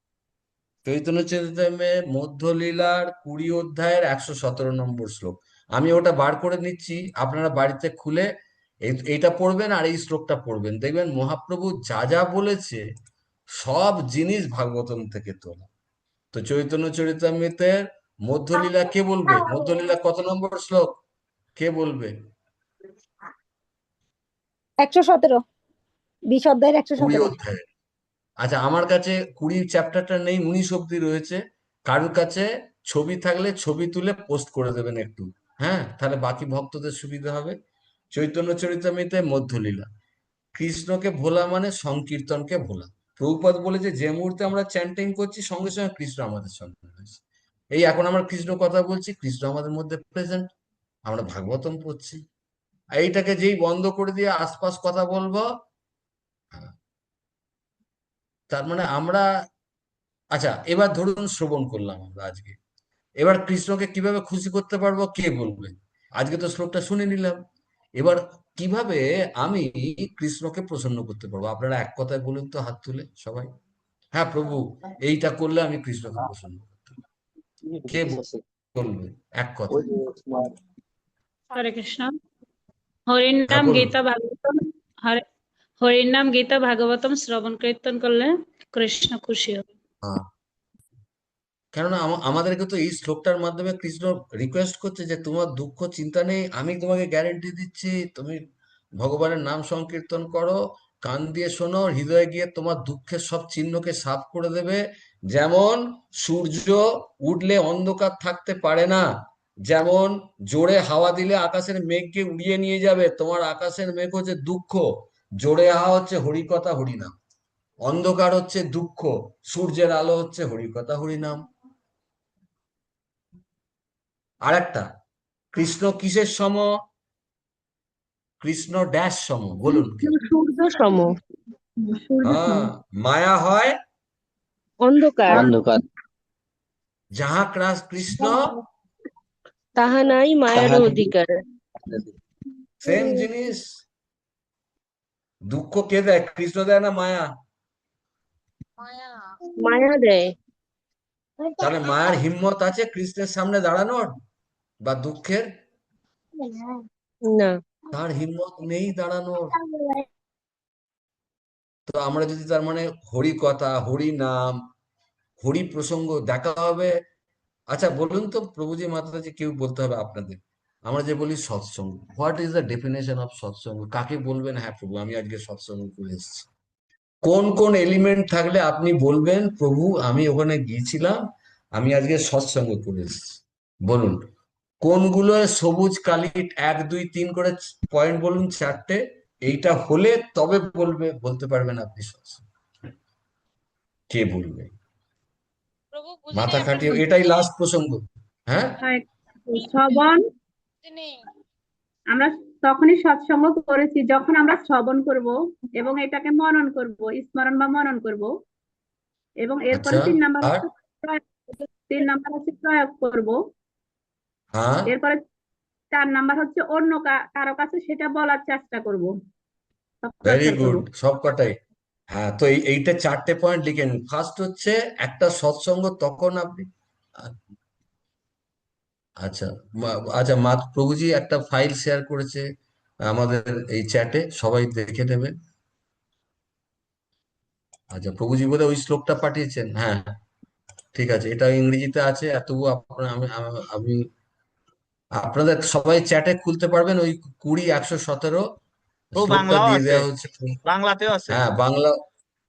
[SPEAKER 1] চৈতন্য চরিতামে মধ্যলীলার 20 অধ্যায়ের 117 নম্বর শ্লোক। আমি ওটা বার করে নিচ্ছি, আপনারা বাড়িতে খুলে এইটা পড়বেন আর এই শ্লোকটা পড়বেন, দেখবেন মহাপ্রভু যা যা বলেছে সব জিনিস ভাগবতম থেকে তোলা। তো চৈতন্য চরিতামৃতের মধ্যলীলা কে বলবে? মধ্যলীলা কত নম্বর শ্লোক? কে বলবে?
[SPEAKER 12] 117, 20 অধ্যায়ের
[SPEAKER 1] 20
[SPEAKER 12] 117।
[SPEAKER 1] অধ্যায়। আচ্ছা, আমার কাছে 20 চ্যাপ্টারটা নেই, 19 অব্দি রয়েছে। কারোর কাছে ছবি থাকলে ছবি তুলে পোস্ট করে দেবেন একটু, হ্যাঁ, তাহলে বাকি ভক্তদের সুবিধা হবে। চৈতন্য চরিতামৃতে মধ্যলীলা, কৃষ্ণকে ভোলা মানে সংকীর্তনকে ভোলা। প্রভুপাদ বলেছে যে মুহূর্তে আমরা চ্যান্টিং করছি সঙ্গে সঙ্গে কৃষ্ণ আমাদের সঙ্গে রয়েছে। এই এখন আমরা কৃষ্ণ কথা বলছি, কৃষ্ণ আমাদের মধ্যে প্রেজেন্ট, আমরা ভাগবতম পড়ছি। এইটাকে যেই বন্ধ করে দিয়ে আশপাশ কথা বলবো, তার মানে আমরা, আচ্ছা এবার ধরুন শ্রবণ করলাম আমরা আজকে, এবার কৃষ্ণকে কিভাবে খুশি করতে পারবো কে বলবে? আজকে তো শ্লোকটা শুনে নিলাম, এবার কিভাবে আমি কৃষ্ণকে প্রসন্ন করতে পারবো? আপনারা এক কথায় বলুন তো, হাত তুলে সবাই। হ্যাঁ প্রভু, এইটা করলে আমি কৃষ্ণকে প্রসন্ন করতে পারবো। কে বলবে এক
[SPEAKER 8] ওই
[SPEAKER 1] কথায়?
[SPEAKER 8] যে তোমার
[SPEAKER 5] হরে কৃষ্ণ। হরির
[SPEAKER 1] হ্যাঁ
[SPEAKER 5] নাম
[SPEAKER 1] বলুন।
[SPEAKER 5] গীতা ভাগবতম, হরির নাম গীতা ভাগবতম শ্রবণ কীর্তন করলে কৃষ্ণ খুশি হবে।
[SPEAKER 1] হ্যাঁ, কেননা আমাদেরকে তো এই শ্লোকটার মাধ্যমে কৃষ্ণ রিকোয়েস্ট করছে যে তোমার দুঃখ চিন্তা নেই, আমি তোমাকে গ্যারেন্টি দিচ্ছি, তুমি ভগবানের নাম সংকীর্তন করো, কান দিয়ে শোনো, হৃদয়ে গিয়ে তোমার দুঃখের সব চিহ্নকে সাফ করে দেবে। যেমন সূর্য উঠলে অন্ধকার থাকতে পারে না, যেমন জোরে হাওয়া দিলে আকাশের মেঘকে উড়িয়ে নিয়ে যাবে, তোমার আকাশের মেঘ হচ্ছে দুঃখ, জোরে হাওয়া হচ্ছে হরিকথা হরিনাম, অন্ধকার হচ্ছে দুঃখ, সূর্যের আলো হচ্ছে হরিকথা হরিনাম। আর একটা, কৃষ্ণ কিসের সম? কৃষ্ণ ড্যাশ সম, বলুন কে?
[SPEAKER 7] সূর্য সম,
[SPEAKER 1] হ্যাঁ, মায়া হয়
[SPEAKER 7] অন্ধকার,
[SPEAKER 8] অন্ধকার,
[SPEAKER 1] যাহা কৃষ্ণ
[SPEAKER 7] তাহা নাই মায়ার
[SPEAKER 8] তাহার
[SPEAKER 7] অধিকার।
[SPEAKER 1] সেম জিনিস। দুঃখ কে দেয়? কৃষ্ণ দেয় না মায়া?
[SPEAKER 2] মায়া
[SPEAKER 7] মায়া দেয়
[SPEAKER 1] তাহলে মায়ার হিম্মত আছে কৃষ্ণের সামনে দাঁড়ানোর বা দুঃখের?
[SPEAKER 7] না।
[SPEAKER 1] তার হিম্মত নেই দাঁড়ানোর। তো আমরা যদি তার মানে হরি কথা, হরি নাম, হরি প্রসঙ্গ দেখা হবে। আচ্ছা বলুন তো প্রভুজি মাতাজি, কেউ বলতে হবে আপনাদের, আমরা যে বলি সৎসঙ্গ, what is the definition of সৎসঙ্গ? কাকে বলবেন হ্যাঁ প্রভু আমি আজকে সৎসঙ্গ করে এসেছি? কোন কোন এলিমেন্ট থাকলে আপনি বলবেন প্রভু আমি ওখানে গিয়েছিলাম, আমি আজকে সৎসঙ্গ করে এসেছি? বলুন কোনগুলো সবুজ কালিট, 1 2 3 করে পয়েন্ট বলুন, 4টে। এইটা হলে তবে বলতে পারবেন আপনি সৎসঙ্গ। কে বলবে?
[SPEAKER 2] প্রভু বুঝিনি
[SPEAKER 1] মাথা
[SPEAKER 2] আপনার
[SPEAKER 1] খাটিয়ে, এটাই লাস্ট প্রসঙ্গ। হ্যাঁ,
[SPEAKER 6] শ্রবণ
[SPEAKER 2] বুঝিনি।
[SPEAKER 6] আমরা তখনই সৎসঙ্গ করেছি যখন আমরা শ্রবণ করব এবং এটাকে মনন করব, স্মরণ বা মনন করব, এবং এরপরে
[SPEAKER 1] আচ্ছা।
[SPEAKER 6] 3 নাম্বার
[SPEAKER 1] আর
[SPEAKER 6] হচ্ছে প্রয়োগ। 3 নাম্বার হচ্ছে প্রয়োগ করব।
[SPEAKER 1] হ্যাঁ,
[SPEAKER 6] এরপরে 4 নাম্বার হচ্ছে অন্য কারো কাছে সেটা বলার চেষ্টা করব,
[SPEAKER 1] ভেরি
[SPEAKER 6] প্রচার করব।
[SPEAKER 1] গুড, সব কটাই। হ্যাঁ, তো এইটা 4টে পয়েন্ট লিখে নিন। ফার্স্ট হচ্ছে একটা সৎসঙ্গ তখন আপনি, আচ্ছা আচ্ছা, মা প্রভুজি একটা ফাইল শেয়ার করেছে আমাদের এই চ্যাটে, সবাই দেখে নেবে। আচ্ছা, প্রভুজি বোধহয় ওই শ্লোকটা পাঠিয়েছেন। হ্যাঁ, ঠিক আছে, এটা ইংরেজিতে আছে। তবু আপনার আমি আপনাদের সবাই চ্যাটে খুলতে পারবেন ওই 20 117
[SPEAKER 4] ও
[SPEAKER 1] শ্লোকটা
[SPEAKER 4] বাংলাও
[SPEAKER 1] দিয়ে
[SPEAKER 4] আছে,
[SPEAKER 1] দেওয়া হচ্ছে।
[SPEAKER 4] বাংলাতেও আছে।
[SPEAKER 1] হ্যাঁ,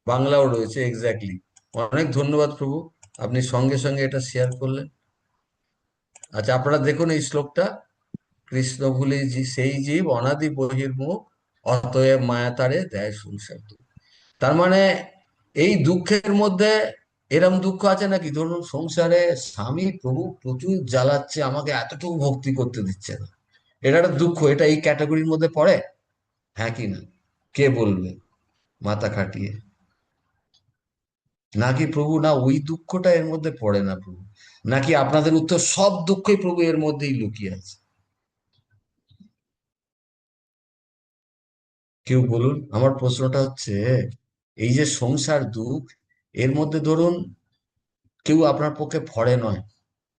[SPEAKER 1] বাংলাও রয়েছে, এক্স্যাক্টলি। অনেক ধন্যবাদ প্রভু, আপনি সঙ্গে সঙ্গে এটা শেয়ার করলেন। আচ্ছা, আপনারা দেখুন এই শ্লোকটা। কৃষ্ণ ভুলি সেই জীব অনাদি বহির্মুখ, অতএব মায়া তারে দেয় সংসার দুঃখ। তার মানে এই দুঃখের মধ্যে এরম দুঃখ আছে নাকি? ধরুন সংসারে স্বামী প্রভু প্রচুর জ্বালাচ্ছে, আমাকে এতটুকু ভক্তি করতে দিচ্ছে না, এটা একটা দুঃখ। এটা এই ক্যাটাগরির মধ্যে পড়ে? হ্যাঁ কি না? কে বলবে মাথা খাটিয়ে? নাকি প্রভু না ওই দুঃখটা এর মধ্যে পড়ে না প্রভু? নাকি আপনাদের উত্তর সব দুঃখই প্রভু এর মধ্যেই লুকিয়ে আছে? কেউ বলুন। আমার প্রশ্নটা হচ্ছে এই যে সংসার দুঃখ, এর মধ্যে ধরুন কেউ আপনার পক্ষে ফড়ে নয়,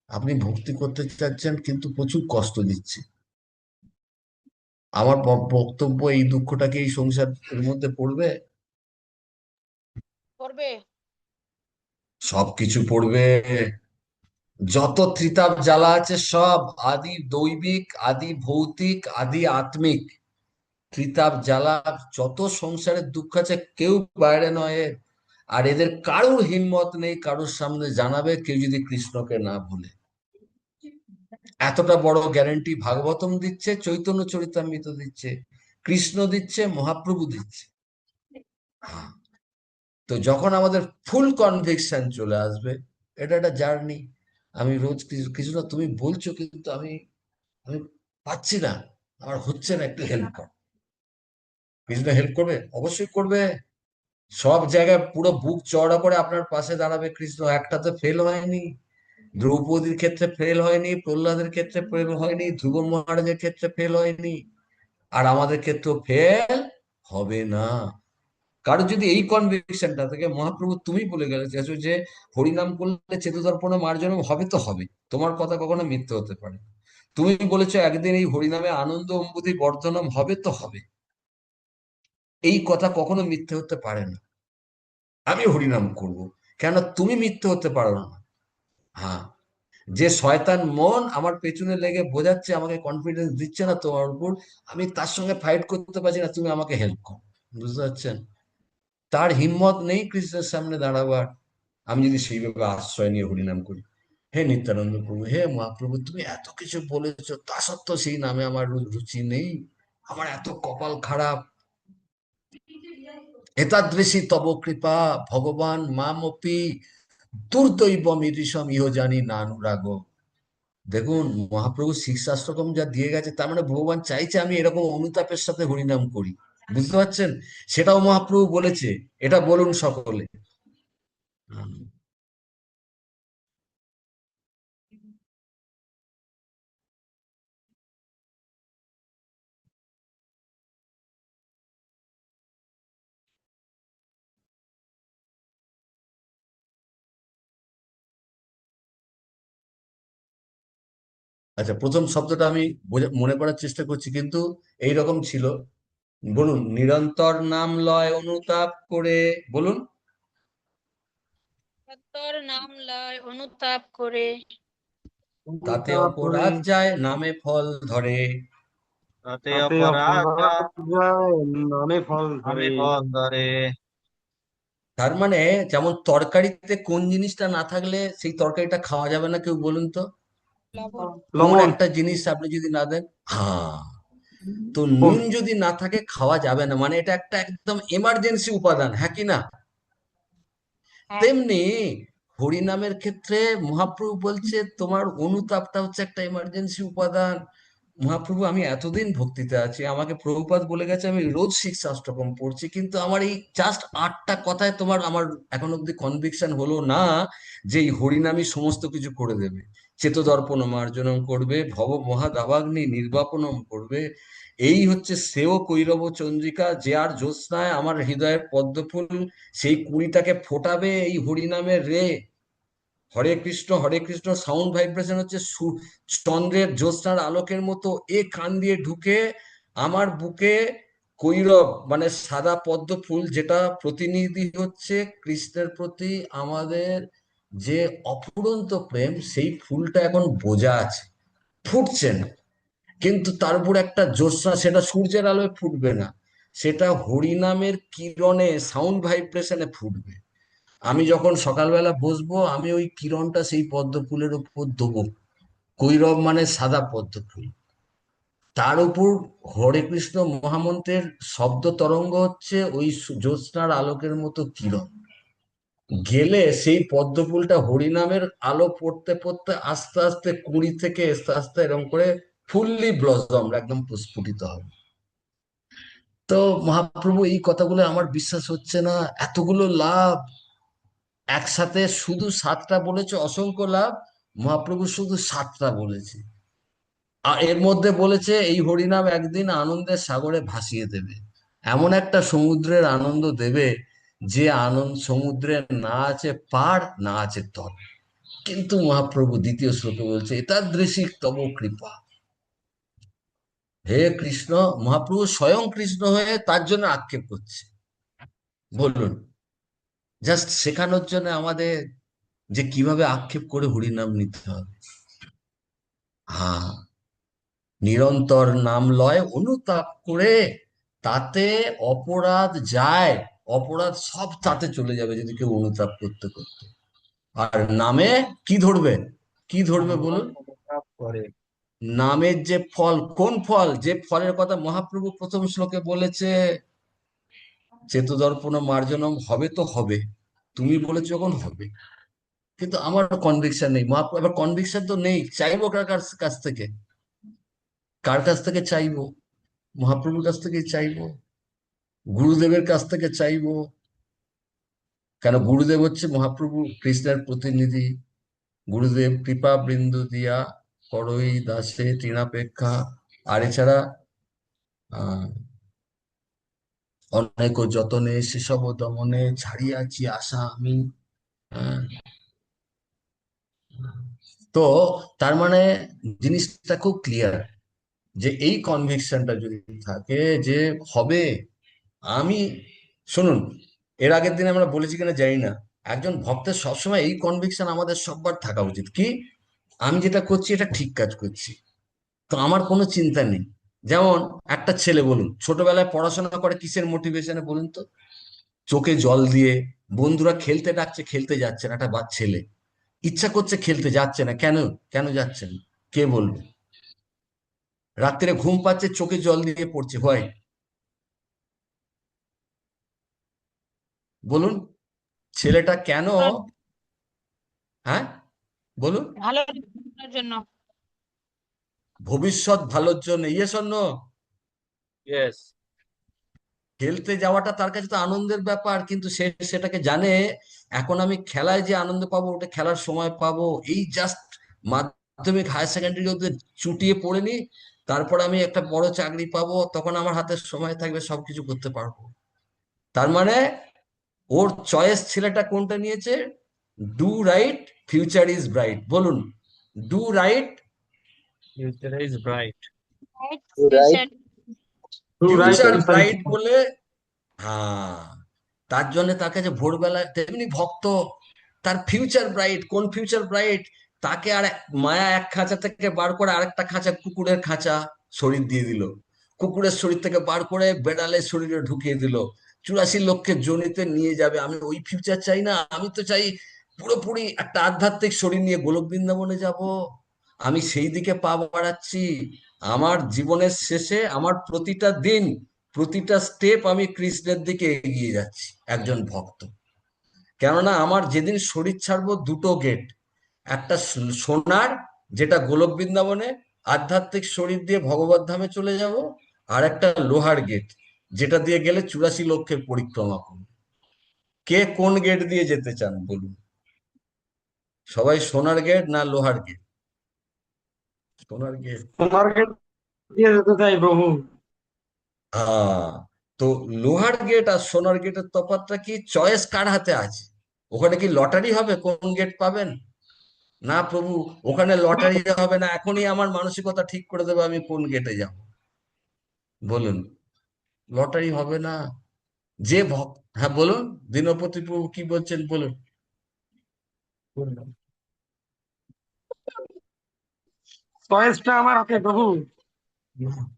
[SPEAKER 1] আপনি ভক্তি করতে চাচ্ছেন কিন্তু প্রচুর কষ্ট দিচ্ছে। আমার বক্তব্য, এই দুঃখটা কি এই সংসার এর মধ্যে পড়বে?
[SPEAKER 2] করবে।
[SPEAKER 1] সবকিছু পড়বে। যত ত্রিতাপ জ্বালা আছে সব আদি দৈবিক, আদি ভৌতিক, আদি আত্মিক। ত্রিতাপ জ্বালা, যত সংসারের দুঃখ আছে কেউ বাইরে নয় এর। আর এদের কারোর হিম্মত নেই কারোর সামনে জানাবে, কেউ যদি কৃষ্ণকে না ভুলে। এতটা বড় গ্যারেন্টি ভাগবতম দিচ্ছে, চৈতন্য চরিতামৃত দিচ্ছে, কৃষ্ণ দিচ্ছে, মহাপ্রভু দিচ্ছে। হ্যাঁ, তো যখন আমাদের ফুল কনভিকশন চলে আসবে, এটা একটা জার্নি। আমি রোজ কৃষ্ণ তুমি বলছো কিন্তু আমি আমি পাচ্ছি না, আমার হচ্ছে না, একটু হেল্প কর। কৃষ্ণ হেল্প করবে, অবশ্যই করবে। সব জায়গায় পুরো বুক চওড়া করে আপনার পাশে দাঁড়াবে কৃষ্ণ। একটাতে ফেল হয়নি, দ্রৌপদীর ক্ষেত্রে ফেল হয়নি, প্রহ্লাদের ক্ষেত্রে ফেল হয়নি, ধ্রুব মহারাজের ক্ষেত্রে ফেল হয়নি, আর আমাদের ক্ষেত্রেও ফেল হবে না। কারো যদি এই কনভিকশনটা থেকে, মহাপ্রভু তুমি বলে গেছো যে হরিনাম করলে চেতুদর্পণ মার্জনম হবে, তো হবে, তোমার কথা কখনো মিথ্যে হতে পারে না। তুমি বলেছো একদিন এই হরিনামে আনন্দ অম্বুধি বর্ধনম হবে, তো হবে, এই কথা কখনো মিথ্যে হতে পারে না। আমি হরিনাম করব, কেন তুমি মিথ্যে হতে পারো না? হ্যাঁ, যে শয়তান মন আমার পেছনে লেগে বোঝাচ্ছে, আমাকে কনফিডেন্স দিচ্ছে না তোমার উপর, আমি তার সঙ্গে ফাইট করতে পারছি না, তুমি আমাকে হেল্প করো। বুঝতে পারছেন? তার হিম্মত নেই কৃষ্ণের সামনে দাঁড়াবার। আমি যদি সেইভাবে আশ্রয় নিয়ে হরিনাম করি, হে নিত্যানন্দ প্রভু, হে মহাপ্রভু, তুমি এত কিছু বলেছো, তা সত্ত্বেও সেই নামে আমার রুচি নেই, আমার এত কপাল খারাপ, এতাদৃশী তব কৃপা ভগবান মামপি দুর্দৈবম ইরিষম ইহ জানি না অনুরাগ। দেখুন মহাপ্রভু শিক্ষাশ্রম যা দিয়ে গেছে, তার মানে ভগবান চাইছে আমি এরকম অনুতাপের সাথে হরিনাম করি। বুঝতে পারছেন? সেটাও মহাপ্রভু বলেছে। এটা বলুন সকলে। আচ্ছা, প্রথম শব্দটা আমি মনে করার চেষ্টা করছি, কিন্তু এইরকম ছিল। বলুন, নিরন্তর নাম লয় অনুতাপ করে। বলুন,
[SPEAKER 2] তোর নাম লয় অনুতাপ করে,
[SPEAKER 1] তাতে
[SPEAKER 3] তারপরে
[SPEAKER 1] অপরাধ যায় নামে ফল ধরে।
[SPEAKER 4] তাতে
[SPEAKER 3] তাতে
[SPEAKER 4] অপরাধ
[SPEAKER 3] অপরাধ যায় নামে ফল
[SPEAKER 4] নামে
[SPEAKER 3] ধরে।
[SPEAKER 4] ফল ধরে।
[SPEAKER 1] তার মানে যেমন তরকারিতে কোন জিনিসটা না থাকলে সেই তরকারিটা খাওয়া যাবে না, কেউ বলুন তো?
[SPEAKER 2] লবণ।
[SPEAKER 1] কোন
[SPEAKER 3] লবণ।
[SPEAKER 1] একটা জিনিস আপনি যদি না দেন, হ্যাঁ, তো
[SPEAKER 3] কোন?
[SPEAKER 1] নুন যদি না থাকে খাওয়া যাবে না, মানে এটা একটা একদম এমার্জেন্সি উপাদান, হ্যাঁ কি না?
[SPEAKER 2] হ্যাঁ।
[SPEAKER 1] তেমনি হরিনামের ক্ষেত্রে মহাপ্রভু বলছে তোমার অনুতাপটা হচ্ছে একটা এমার্জেন্সি উপাদান। মহাপ্রভু, আমি এতদিন ভক্তিতে আছি, আমাকে প্রভুপাদ বলে গেছে আমি রোজ শিক্ষাষ্টকম পড়ছি, কিন্তু আমার এই জাস্ট 8টা কথায় তোমার আমার এখন অব্দি কনভিকশন হলো না যে এই হরিনামই সমস্ত কিছু করে দেবে। চেতদর্পণ মার্জনম করবে, ভব মহাদাবাগ্নি নির্বাপনম করবে। এই হচ্ছে সেও কৈরব চন্দ্রিকা, যে আর জ্যোৎস্নায় আমার হৃদয়ের পদ্মফুল সেই কুড়িটাকে ফোটাবে এই হরিনামের রে। হরে কৃষ্ণ সাউন্ড ভাইব্রেশন হচ্ছে চন্দ্রের জ্যোৎস্নার আলোকের মতো এ কান দিয়ে ঢুকে আমার বুকে কৈরব মানে সাদা পদ্ম ফুল, যেটা প্রতিনিধি হচ্ছে কৃষ্ণের প্রতি আমাদের যে অফুরন্ত প্রেম, সেই ফুলটা এখন বোঝা আছে, ফুটছে না। কিন্তু তার উপর একটা জ্যোৎস্না, সেটা সূর্যের আলোয় ফুটবে না, সেটা হরিনামের কিরণে সাউন্ড ভাইব্রেশনে ফুটবে। আমি যখন সকালবেলা বসবো, আমি ওই কিরণটা সেই পদ্ম ফুলের উপর দেবো। কৈরব মানে সাদা পদ্ম ফুল, তার উপর হরে কৃষ্ণ মহামন্ত্রের শব্দ তরঙ্গ হচ্ছে ওই জ্যোৎস্নার আলোকের মতো কিরণ গেলে সেই পদ্ম ফুলটা হরিনামের আলো পড়তে পড়তে আস্তে আস্তে কুঁড়ি থেকে আস্তে আস্তে এরকম করে ফুললি ব্লজম একদম প্রস্ফুটিত হবে। তো মহাপ্রভু এই কথাগুলো আমার বিশ্বাস হচ্ছে না, এতগুলো লাভ একসাথে, শুধু 7টা বলেছে, অসংখ্য লাভ। মহাপ্রভু শুধু 7টা বলেছে, আর এর মধ্যে বলেছে এই হরিনাম একদিন আনন্দের সাগরে ভাসিয়ে দেবে, এমন একটা সমুদ্রের আনন্দ দেবে যে আনন্দ সমুদ্রের না আছে পার না আছে তল। কিন্তু মহাপ্রভু দ্বিতীয় শ্লোকে বলছে এতাদৃশী তব কৃপা। হে কৃষ্ণ, মহাপ্রভু স্বয়ং কৃষ্ণ হয়ে তার জন্য আক্ষেপ করছে, বলুন, জাস্ট শেখানোর জন্য আমাদের যে কিভাবে আক্ষেপ করে হরিনাম নিতে হবে। হ্যাঁ, নিরন্তর নাম লয় অনুতাপ করে, তাতে অপরাধ যায়, অপরাধ সব তাতে চলে যাবে যদি কেউ অনুতাপ করতে করতে। আর নামে কি ধরবে, কি ধরবে বলুন?
[SPEAKER 4] করে
[SPEAKER 1] নামের যে ফল, কোন ফল, যে ফলের কথা মহাপ্রভু প্রথম শ্লোকে বলেছে, চেতদর্পণ মার্জনম হবে তো হবে, তুমি বলেছো যখন হবে, কিন্তু আমার কনভিকশন নেই। মহাপ্রভু আবার কনভিকশন তো নেই, চাইবো কার কাছ থেকে? কার কাছ থেকে চাইবো? মহাপ্রভুর কাছ থেকেই চাইবো, গুরুদেবের কাছ থেকে চাইবো। কেন? গুরুদেব হচ্ছে মহাপ্রভু কৃষ্ণের প্রতিনিধি। গুরুদেব কৃপা বৃন্দু দিয়া করই দাসে তৃণাপেক্ষা। আর এছাড়া অনেক যতনে সেসব দমনে ছাড়িয়াছি আশা আমি। আহ, তো তার মানে জিনিসটা খুব ক্লিয়ার যে এই কনভিকশনটা যদি থাকে যে হবে, আমি, শুনুন, এর আগের দিন আমরা বলেছি কিনা জানি না, একজন ভক্তের সবসময় এই কনভিকশন আমাদের সববার থাকা উচিত কি, আমি যেটা করছি এটা ঠিক কাজ করছি, তো আমার কোনো চিন্তা নেই। যেমন একটা ছেলে বলুন, ছোটবেলায় পড়াশোনা করে কিসের মোটিভেশনে বলুন তো? চোখে জল দিয়ে, বন্ধুরা খেলতে ডাকছে খেলতে যাচ্ছে না, একটা ছেলে ইচ্ছা করছে খেলতে যাচ্ছে না, কেন? কেন যাচ্ছে না কে বলবে? রাত্রে ঘুম পাচ্ছে, চোখে জল দিয়ে পড়ছে, হয়? বলুন, ছেলেটা কেন? হ্যাঁ বলুন।
[SPEAKER 2] ভালো জন্য।
[SPEAKER 1] ভবিষ্যৎ ভালোর জন্য, ইয়ে শোন,
[SPEAKER 4] ইয়েস।
[SPEAKER 1] খেলতে যাওয়াটা তার কাছে তো আনন্দের ব্যাপার, কিন্তু সে সেটাকে জানে এখন আমি খেলায় যে আনন্দ পাবো, ওটা খেলার সময় পাবো, এই জাস্ট মাধ্যমিক হায়ার সেকেন্ডারি অব্দি চুটিয়ে পড়ে নি, তারপর আমি একটা বড় চাকরি পাবো, তখন আমার হাতে সময় থাকবে, সবকিছু করতে পারবো। তার মানে ওর চয়েস, ছেলেটা কোনটা নিয়েছে? Do right, future is bright. বলুন, do right,
[SPEAKER 4] future is bright.
[SPEAKER 8] Right.
[SPEAKER 1] Future bright বলে। হ্যাঁ, তার জন্য তার কাছে ভোরবেলায়, তেমনি ভক্ত, তার ফিউচার ব্রাইট। কোন ফিউচার ব্রাইট? তাকে আর মায়া এক খাঁচা থেকে বার করে আরেকটা খাঁচা, কুকুরের খাঁচা শরীর দিয়ে দিল, কুকুরের শরীর থেকে বার করে বেড়ালের শরীরে ঢুকিয়ে দিল, 84 লক্ষের জনিতে নিয়ে যাবে। আমি ওই ফিউচার চাই না, আমি তো চাই পুরোপুরি একটা আধ্যাত্মিক শরীর নিয়ে গোলক বৃন্দাবনে যাব। আমি সেই দিকে পা বাড়াচ্ছি। আমার জীবনের শেষে আমার প্রতিটা দিন, প্রতিটা স্টেপ আমি কৃষ্ণের দিকে এগিয়ে যাচ্ছি একজন ভক্ত। কেননা আমার যেদিন শরীর ছাড়বো, দুটো গেট, একটা সোনার, যেটা গোলক বৃন্দাবনে আধ্যাত্মিক শরীর দিয়ে ভগবত ধামে চলে যাব, আর একটা লোহার গেট, যেটা দিয়ে গেলে 84 লক্ষের পরিক্রমা করব। কে কোন গেট দিয়ে যেতে চান বলুন? সবাই সোনার গেট না লোহার গেট? সোনার গেট।
[SPEAKER 3] সোনার গেট দিয়ে যেতে চাই প্রভু।
[SPEAKER 1] হ্যাঁ, তো লোহার গেট আর সোনার গেটের তফাৎটা কি? চয়েস কার হাতে আছে? ওখানে কি লটারি হবে কোন গেট পাবেন? না প্রভু, ওখানে লটারি হবে না, এখনই আমার মানসিকতা ঠিক করে দেবে আমি কোন গেটে যাব। বলুন, লটারি হবে না। যে ভক্ত, হ্যাঁ বলুন দীনপতি প্রভু কি বলছেন বলুন।
[SPEAKER 3] চয়েসটা আমার হাতে প্রভু।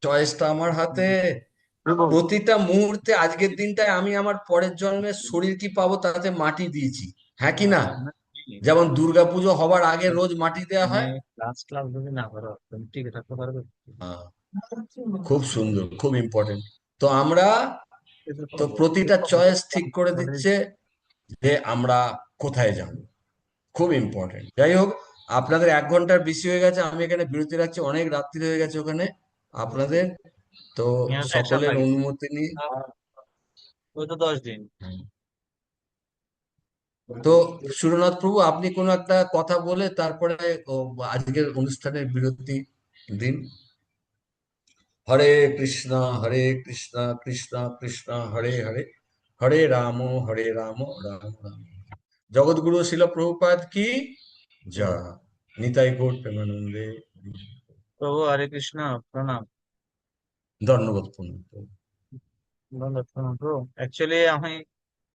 [SPEAKER 1] চয়েসটা আমার হাতে।
[SPEAKER 3] প্রভু,
[SPEAKER 1] প্রতিটা মুহূর্তে, আজকের দিনটায় আমি আমার পরের জন্মের শরীর কি পাবো তাতে মাটি দিয়েছি, হ্যাঁ কি না? যেমন দুর্গাপুজো হবার আগে রোজ মাটি দেওয়া হয়।
[SPEAKER 4] ক্লাস ক্লাস যদি না করো তুমি টিকে থাকতে পারবে?
[SPEAKER 1] হ্যাঁ, খুব সুন্দর, খুব ইম্পর্টেন্ট। তো আমরা, তো প্রতিটা চয়েস ঠিক করে দিচ্ছে যে আমরা কোথায় যাব। খুব ইম্পর্টেন্ট। যাই হোক, আপনাদের 1 ঘন্টার বেশি হয়ে গেছে, আমি এখানে বিরতি রাখছি, অনেক রাত্রি হয়ে গেছে ওখানে আপনাদের। তো সকলের অনুমতি নিয়ে,
[SPEAKER 4] ওই তো 10 দিন।
[SPEAKER 1] তো সুরনাথ প্রভু আপনি কোনো একটা কথা বলে তারপরে আজকের অনুষ্ঠানের বিরতি দিন। হরে কৃষ্ণ হরে কৃষ্ণ কৃষ্ণ কৃষ্ণ হরে হরে, হরে রাম রাম রাম। জগৎগুরু শিল প্রভুপাদ কি যা। নিতাই গৌর প্রেমানন্দে।
[SPEAKER 4] প্রভু হরে কৃষ্ণ, প্রণাম।
[SPEAKER 1] ধন্যবাদ প্রণাম।
[SPEAKER 4] ধন্যবাদ প্রণাম প্রভু। অ্যাকচুয়ালি আমি